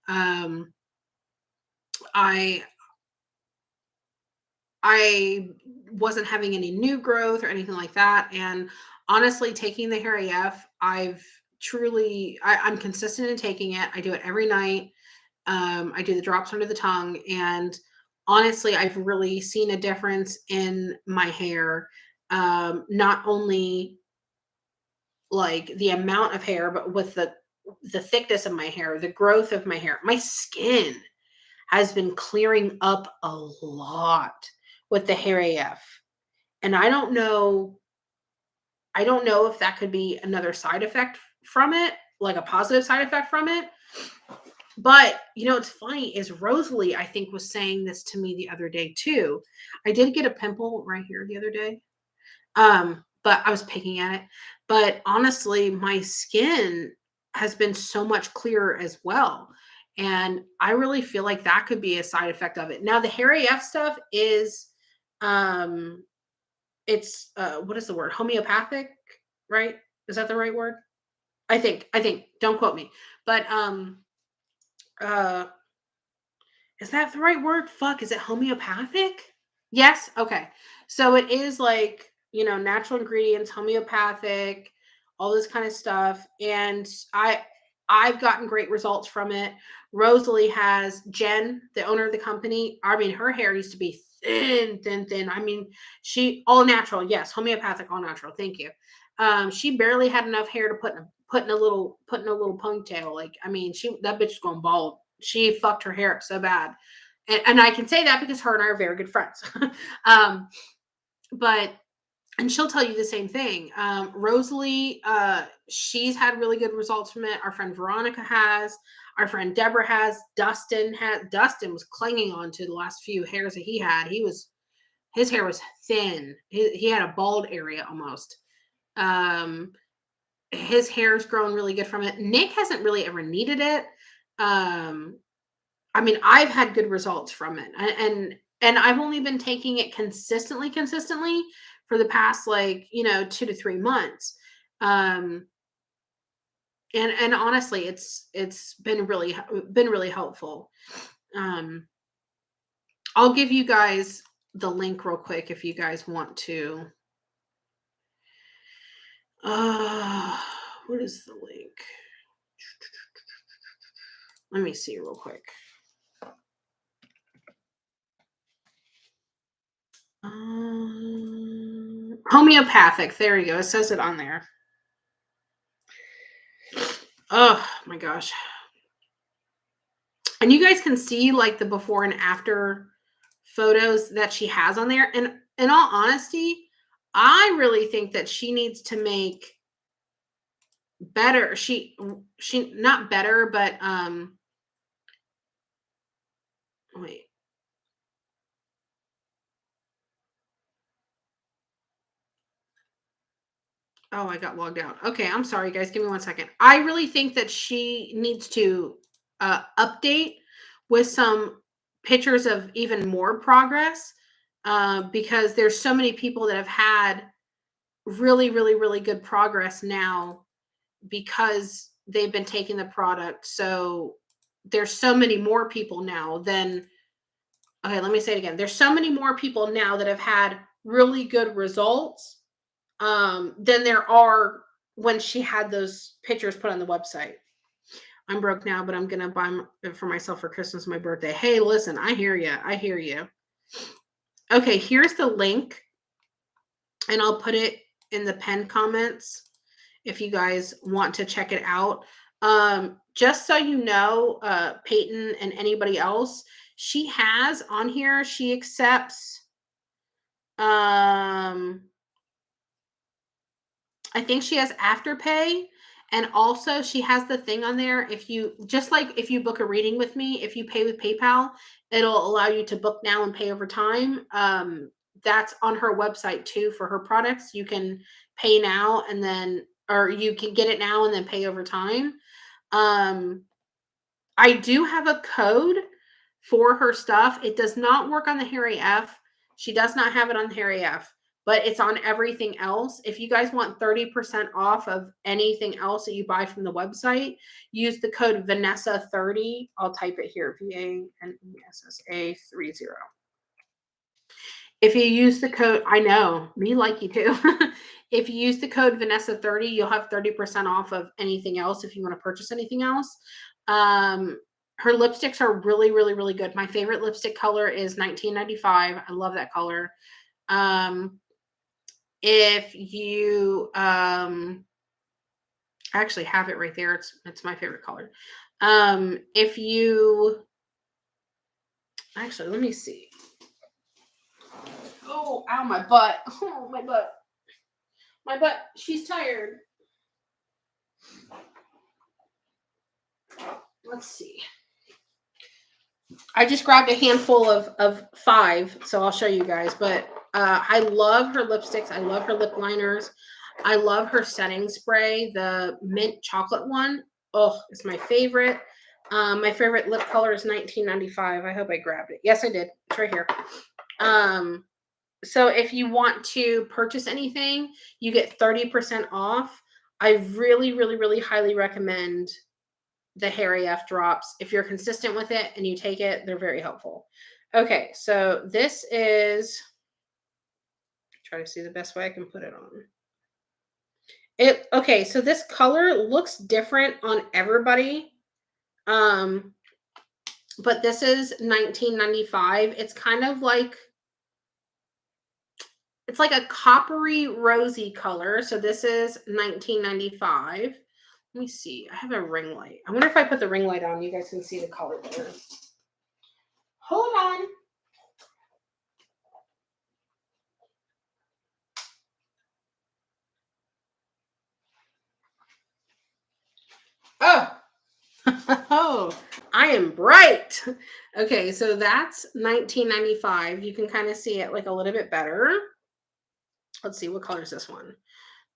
Um, I I wasn't having any new growth or anything like that. And honestly, taking the Hair AF, I'm consistent in taking it. I do it every night. I do the drops under the tongue. And honestly, I've really seen a difference in my hair. Not only like the amount of hair, but with the thickness of my hair, the growth of my hair, my skin has been clearing up a lot with the Hair AF. And I don't know if that could be another side effect from it, like a positive side effect from it. But you know, it's funny is Rosalie, I think, was saying this to me the other day too. I did get a pimple right here the other day. But I was picking at it. But honestly, my skin has been so much clearer as well. And I really feel like that could be a side effect of it. Now, the Hair AF stuff is um it's what is the word? Homeopathic, right? Is that the right word? I think. Don't quote me. But uh is that the right word? Fuck, is it homeopathic? Yes? Okay. So it is like, natural ingredients, homeopathic, all this kind of stuff. And I've gotten great results from it. Rosalie has Jen, the owner of the company. I mean, her hair used to be thin, thin, thin. I mean, she all natural. Yes, homeopathic, all natural. Thank you. She barely had enough hair to put in a little ponytail. Like, I mean, that bitch is going bald. She fucked her hair up so bad. And I can say that because her and I are very good friends. um, but and she'll tell you the same thing. Rosalie, she's had really good results from it. Our friend Veronica has. Our friend Deborah has. Dustin has. Dustin was clinging on to the last few hairs that he had. His hair was thin. He had a bald area almost. Um, his hair's grown really good from it. Nick hasn't really ever needed it. Um, I mean, I've had good results from it, and I've only been taking it consistently for the past, like, 2 to 3 months. Um, and honestly, it's been really helpful. Um, I'll give you guys the link real quick if you guys want to. Uh, what is the link? Let me see real quick. Homeopathic. There you go. It says it on there. Oh my gosh. And you guys can see like the before and after photos that she has on there. And in all honesty, I really think that she needs to make better. She not better, but wait. Oh, I got logged out. Okay, I'm sorry, guys. Give me 1 second. I really think that she needs to update with some pictures of even more progress, because there's so many people that have had really, really, really good progress now because they've been taking the product. So there's so many more people now than, okay, let me say it again. There's so many more people now that have had really good results than there are when she had those pictures put on the website. I'm broke now, but I'm gonna buy for myself for Christmas, my birthday. Hey, listen, I hear you. I hear you. Okay, here's the link, and I'll put it in the pinned comments if you guys want to check it out. Just so you know, Peyton and anybody else, she has on here, she accepts, I think she has Afterpay, and also she has the thing on there. If you just like if you book a reading with me, if you pay with PayPal, it'll allow you to book now and pay over time. That's on her website too for her products. You can pay now and then, or you can get it now and then pay over time. Um, I do have a code for her stuff. It does not work on the Harry F. She does not have it on the Harry F, but it's on everything else. If you guys want 30% off of anything else that you buy from the website, use the code Vanessa30. I'll type it here, VANESSA30. If you use the code, I know, me like you too. If you use the code Vanessa30, you'll have 30% off of anything else if you want to purchase anything else. Her lipsticks are really, really, really good. My favorite lipstick color is 1995. I love that color. If you I actually have it right there. It's my favorite color. If you actually let me see. Oh, ow, my butt. Oh, my butt. My butt. She's tired. Let's see. I just grabbed a handful of 5, so I'll show you guys. But I love her lipsticks. I love her lip liners. I love her setting spray, the mint chocolate one. Oh, it's my favorite. My favorite lip color is 1995. I hope I grabbed it. Yes, I did. It's right here. So if you want to purchase anything, you get 30% off. I really, really, really highly recommend the Harry F drops. If you're consistent with it and you take it, they're very helpful. Okay, so this is, try to see the best way I can put it on. Okay, so this color looks different on everybody. But this is 1995. It's kind of like, it's like a coppery rosy color. So this is 1995. Let me see. I have a ring light. I wonder if I put the ring light on, you guys can see the color better. Hold on. Oh. Oh, I am bright. Okay, so that's 1995. You can kind of see it like a little bit better. Let's see, what color is this one?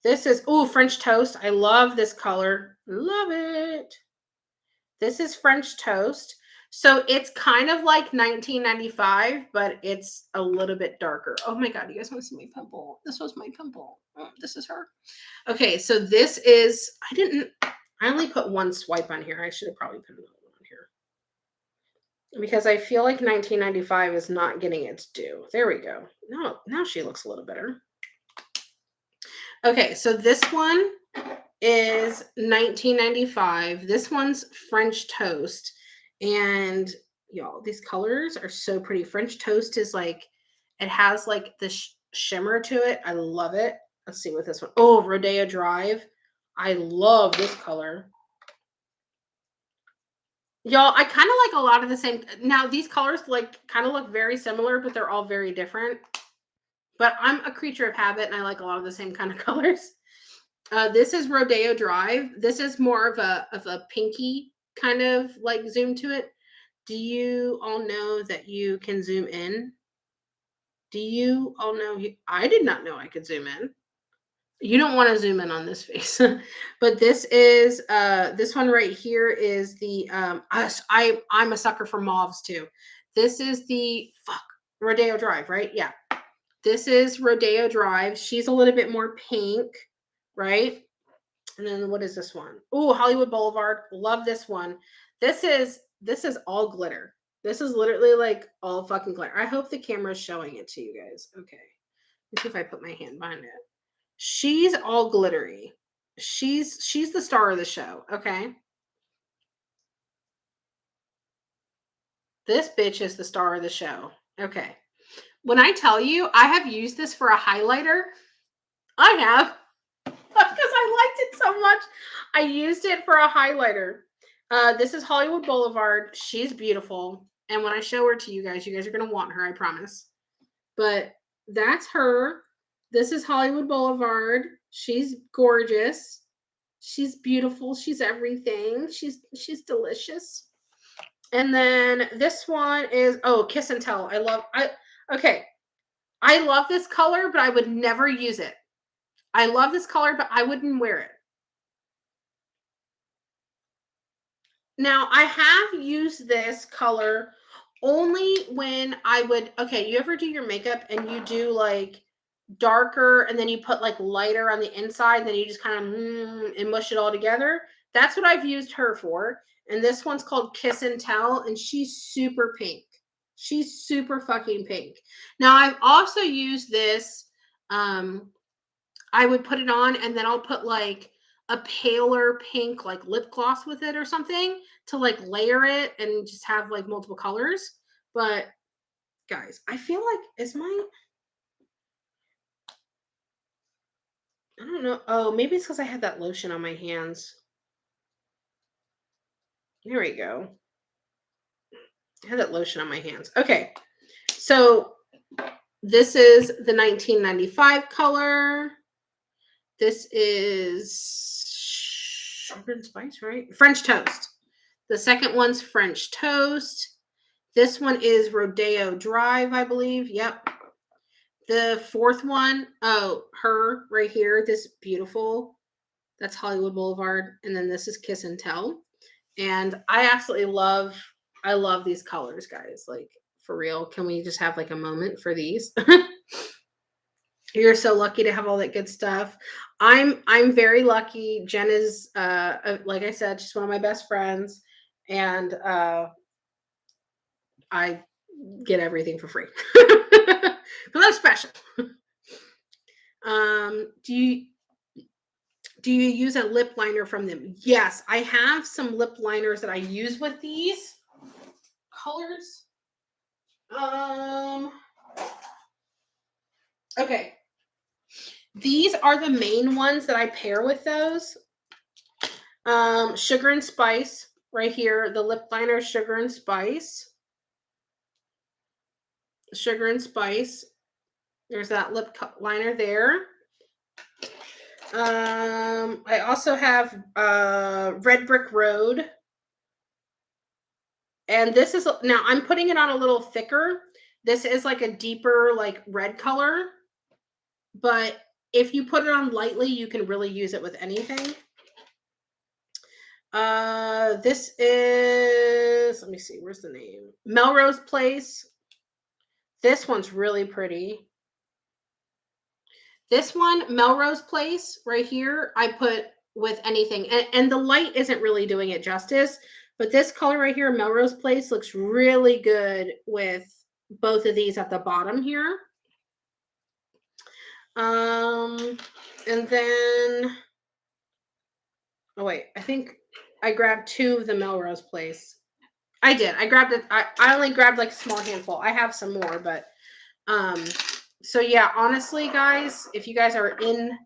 This is, oh, French Toast. I love this color. Love it. This is French Toast. So it's kind of like 1995, but it's a little bit darker. Oh my God, you guys want to see my pimple? This was my pimple. Oh, this is her. Okay, so this is, I only put one swipe on here. I should have probably put another one on here, because I feel like 1995 is not getting its due. There we go. No, now she looks a little better. Okay, so this one is 1995. This one's French Toast. And y'all, these colors are so pretty. French Toast is like, it has like this shimmer to it. I love it. Let's see what this one. Oh, Rodeo Drive. I love this color. Y'all, I kind of like a lot of the same. Now, these colors like kind of look very similar, but they're all very different. But I'm a creature of habit, and I like a lot of the same kind of colors. This is Rodeo Drive. This is more of a pinky kind of like zoom to it. Do you all know that you can zoom in? Do you all know? I did not know I could zoom in. You don't want to zoom in on this face, but this is this one right here is the I'm a sucker for mauves too. This is the Rodeo Drive, right? Yeah. This is Rodeo Drive. She's a little bit more pink, right? And then what is this one? Oh, Hollywood Boulevard. Love this one. This is all glitter. This is literally like all fucking glitter. I hope the camera's showing it to you guys. Okay. Let's see if I put my hand behind it. She's all glittery. She's the star of the show, okay? This bitch is the star of the show. Okay. When I tell you, I have used this for a highlighter. I have. Because I liked it so much. I used it for a highlighter. This is Hollywood Boulevard. She's beautiful. And when I show her to you guys are going to want her, I promise. But that's her. This is Hollywood Boulevard. She's gorgeous. She's beautiful. She's everything. She's delicious. And then this one is Kiss and Tell. Okay. I love this color, but I would never use it. I love this color, but I wouldn't wear it. Now, I have used this color only when I would, okay, you ever do your makeup and you do like darker and then you put like lighter on the inside and then you just kind of and mush it all together? That's what I've used her for. And this one's called Kiss and Tell, and she's super pink. She's super fucking pink. Now, I've also used this. I would put it on and then I'll put like a paler pink like lip gloss with it or something to like layer it and just have like multiple colors. But guys, I feel like I don't know. Oh, maybe it's because I had that lotion on my hands. Here we go. I had that lotion on my hands. Okay. So this is the 1995 color. This is sugar and spice, right? French toast. The second one's French toast. This one is Rodeo Drive, I believe. Yep. The fourth one, her right here, this beautiful. That's Hollywood Boulevard. And then this is Kiss and Tell. And I absolutely I love these colors, guys. Like, for real. Can we just have like a moment for these? You're so lucky to have all that good stuff. I'm very lucky. Jen is like I said, she's one of my best friends, and I get everything for free. Because I'm special. Do you use a lip liner from them? Yes, I have some lip liners that I use with these colors. Okay. These are the main ones that I pair with those. Sugar and Spice right here. The lip liner, Sugar and Spice. Sugar and Spice. There's that lip liner there. I also have Red Brick Road. And this is, now I'm putting it on a little thicker. This is like a deeper, like red color. But if you put it on lightly, you can really use it with anything. This is, let me see, where's the name? Melrose Place. This one's really pretty. This one, Melrose Place, right here, I put with anything. And the light isn't really doing it justice. But this color right here, Melrose Place, looks really good with both of these at the bottom here. And then, oh wait, I think I grabbed two of the Melrose Place. I did. I grabbed it. I only grabbed like a small handful. I have some more, but so yeah, honestly, guys, if you guys are in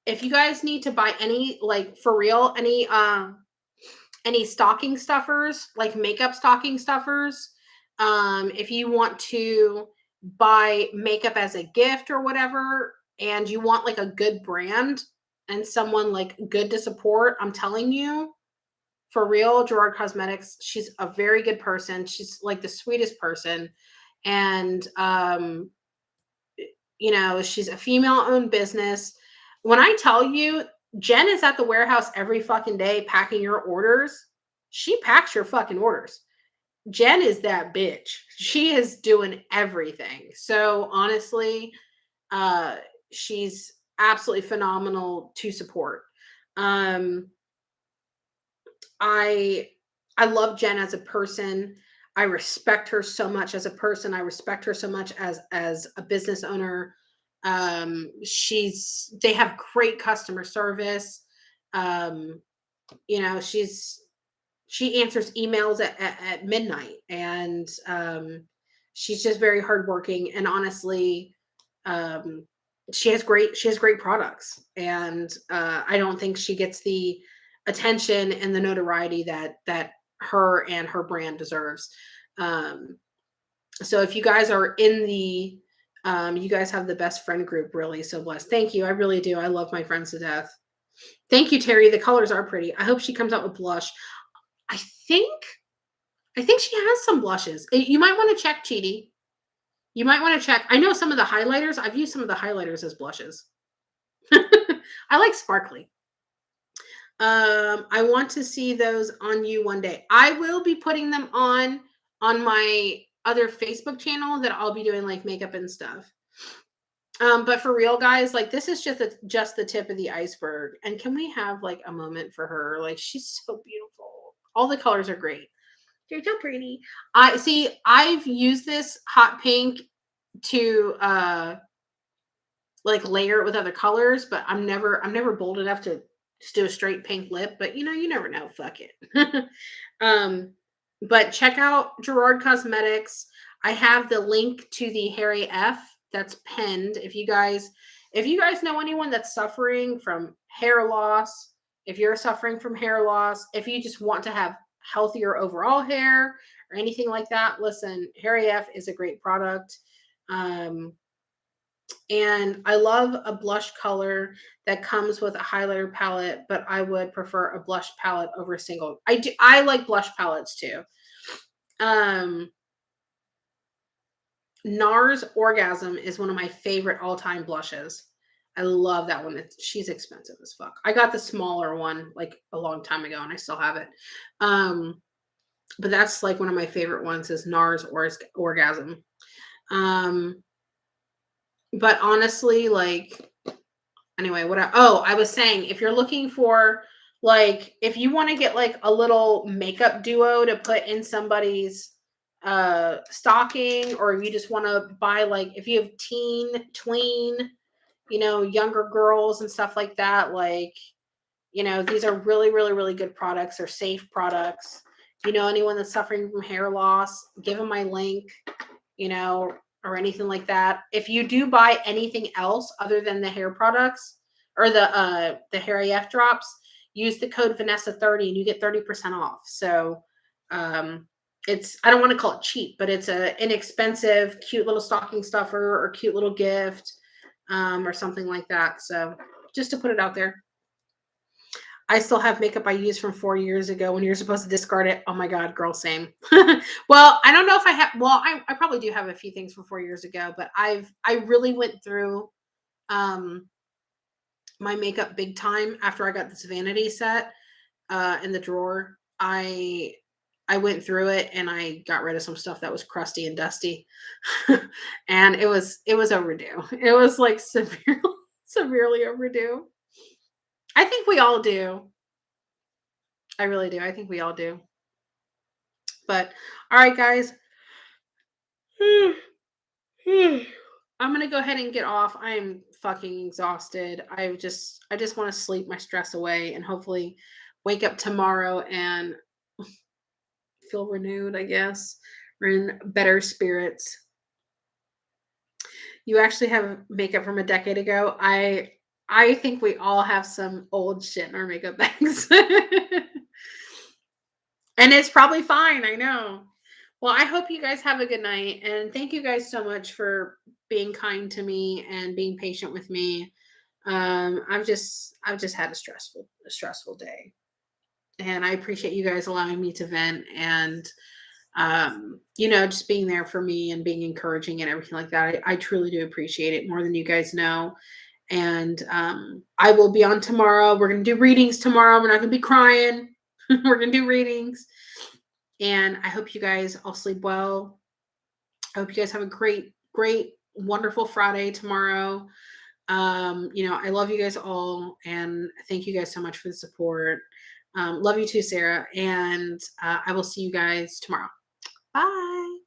if you guys need to buy any, like, for real, any stocking stuffers, like makeup stocking stuffers, if you want to buy makeup as a gift or whatever, and you want like a good brand and someone like good to support, I'm telling you, for real, Gerard Cosmetics, she's a very good person. She's like the sweetest person. And she's a female-owned business. When I tell you, Jen is at the warehouse every fucking day packing your orders. She packs your fucking orders. Jen is that bitch. She is doing everything. So honestly, she's absolutely phenomenal to support. I love Jen as a person. I respect her so much as a person. I respect her so much as a business owner. They have great customer service. She answers emails at midnight, and She's just very hardworking, and honestly, um, she has great products, and I don't think she gets the attention and the notoriety that her and her brand deserves. Um, so if you guys are in the you guys have the best friend group, really. So blessed. Thank you. I really do. I love my friends to death. Thank you, Terry. The colors are pretty. I hope she comes out with blush. I think I think she has some blushes. You might want to check, Cheaty. You might want to check. I know some of the highlighters. I've used some of the highlighters as blushes. I like sparkly. I want to see those on you one day. I will be putting them on my other Facebook channel that I'll be doing like makeup and stuff. But for real, guys, like this is just the tip of the iceberg. And can we have like a moment for her? Like she's so beautiful. All the colors are great. You're so pretty. I see. I've used this hot pink to like layer it with other colors, but I'm never bold enough to just do a straight pink lip. But you never know. Fuck it. um, but check out Gerard Cosmetics. I have the link to the Harry F that's pinned. If you guys know anyone that's suffering from hair loss, if you're suffering from hair loss, if you just want to have healthier overall hair or anything like that, listen, Harry F is a great product. Um, and I love a blush color that comes with a highlighter palette, but I would prefer a blush palette over a single. I like blush palettes too. Um NARS Orgasm is one of my favorite all-time blushes. I love that one. She's expensive as fuck. I got the smaller one like a long time ago and I still have it. Um but that's like one of my favorite ones is NARS Orgasm. Um but honestly, like anyway, I was saying if you're looking for like if you want to get like a little makeup duo to put in somebody's stocking, or if you just want to buy like if you have tween, younger girls and stuff like that, like these are really really really good products. They're safe products. If you know anyone that's suffering from hair loss, give them my link, you know, or anything like that. If you do buy anything else other than the hair products or the Hair AF drops, use the code Vanessa30 and you get 30% off. So it's I don't want to call it cheap, but it's a inexpensive, cute little stocking stuffer or cute little gift or something like that. So just to put it out there. I still have makeup I used from 4 years ago when you're supposed to discard it. Oh my God, girl, same. Well, I don't know if I have, well, I probably do have a few things from 4 years ago, but I really went through um, my makeup big time after I got this vanity set in the drawer. I went through it and I got rid of some stuff that was crusty and dusty. And it was overdue. It was like severely overdue. I think we all do. I really do. I think we all do. But all right, guys. I'm gonna go ahead and get off. I'm fucking exhausted. I just want to sleep my stress away and hopefully wake up tomorrow and feel renewed, I guess. Or in better spirits. You actually have makeup from a decade ago. I think we all have some old shit in our makeup bags. And it's probably fine, I know. Well, I hope you guys have a good night, and thank you guys so much for being kind to me and being patient with me. I've just had a stressful day, and I appreciate you guys allowing me to vent and just being there for me and being encouraging and everything like that. I truly do appreciate it more than you guys know. And I will be on tomorrow. We're gonna do readings tomorrow. We're not gonna be crying. We're gonna do readings. And I hope you guys all sleep well. I hope you guys have a great, great, wonderful Friday tomorrow. I love you guys all and thank you guys so much for the support. Love you too, Sarah. And I will see you guys tomorrow. Bye.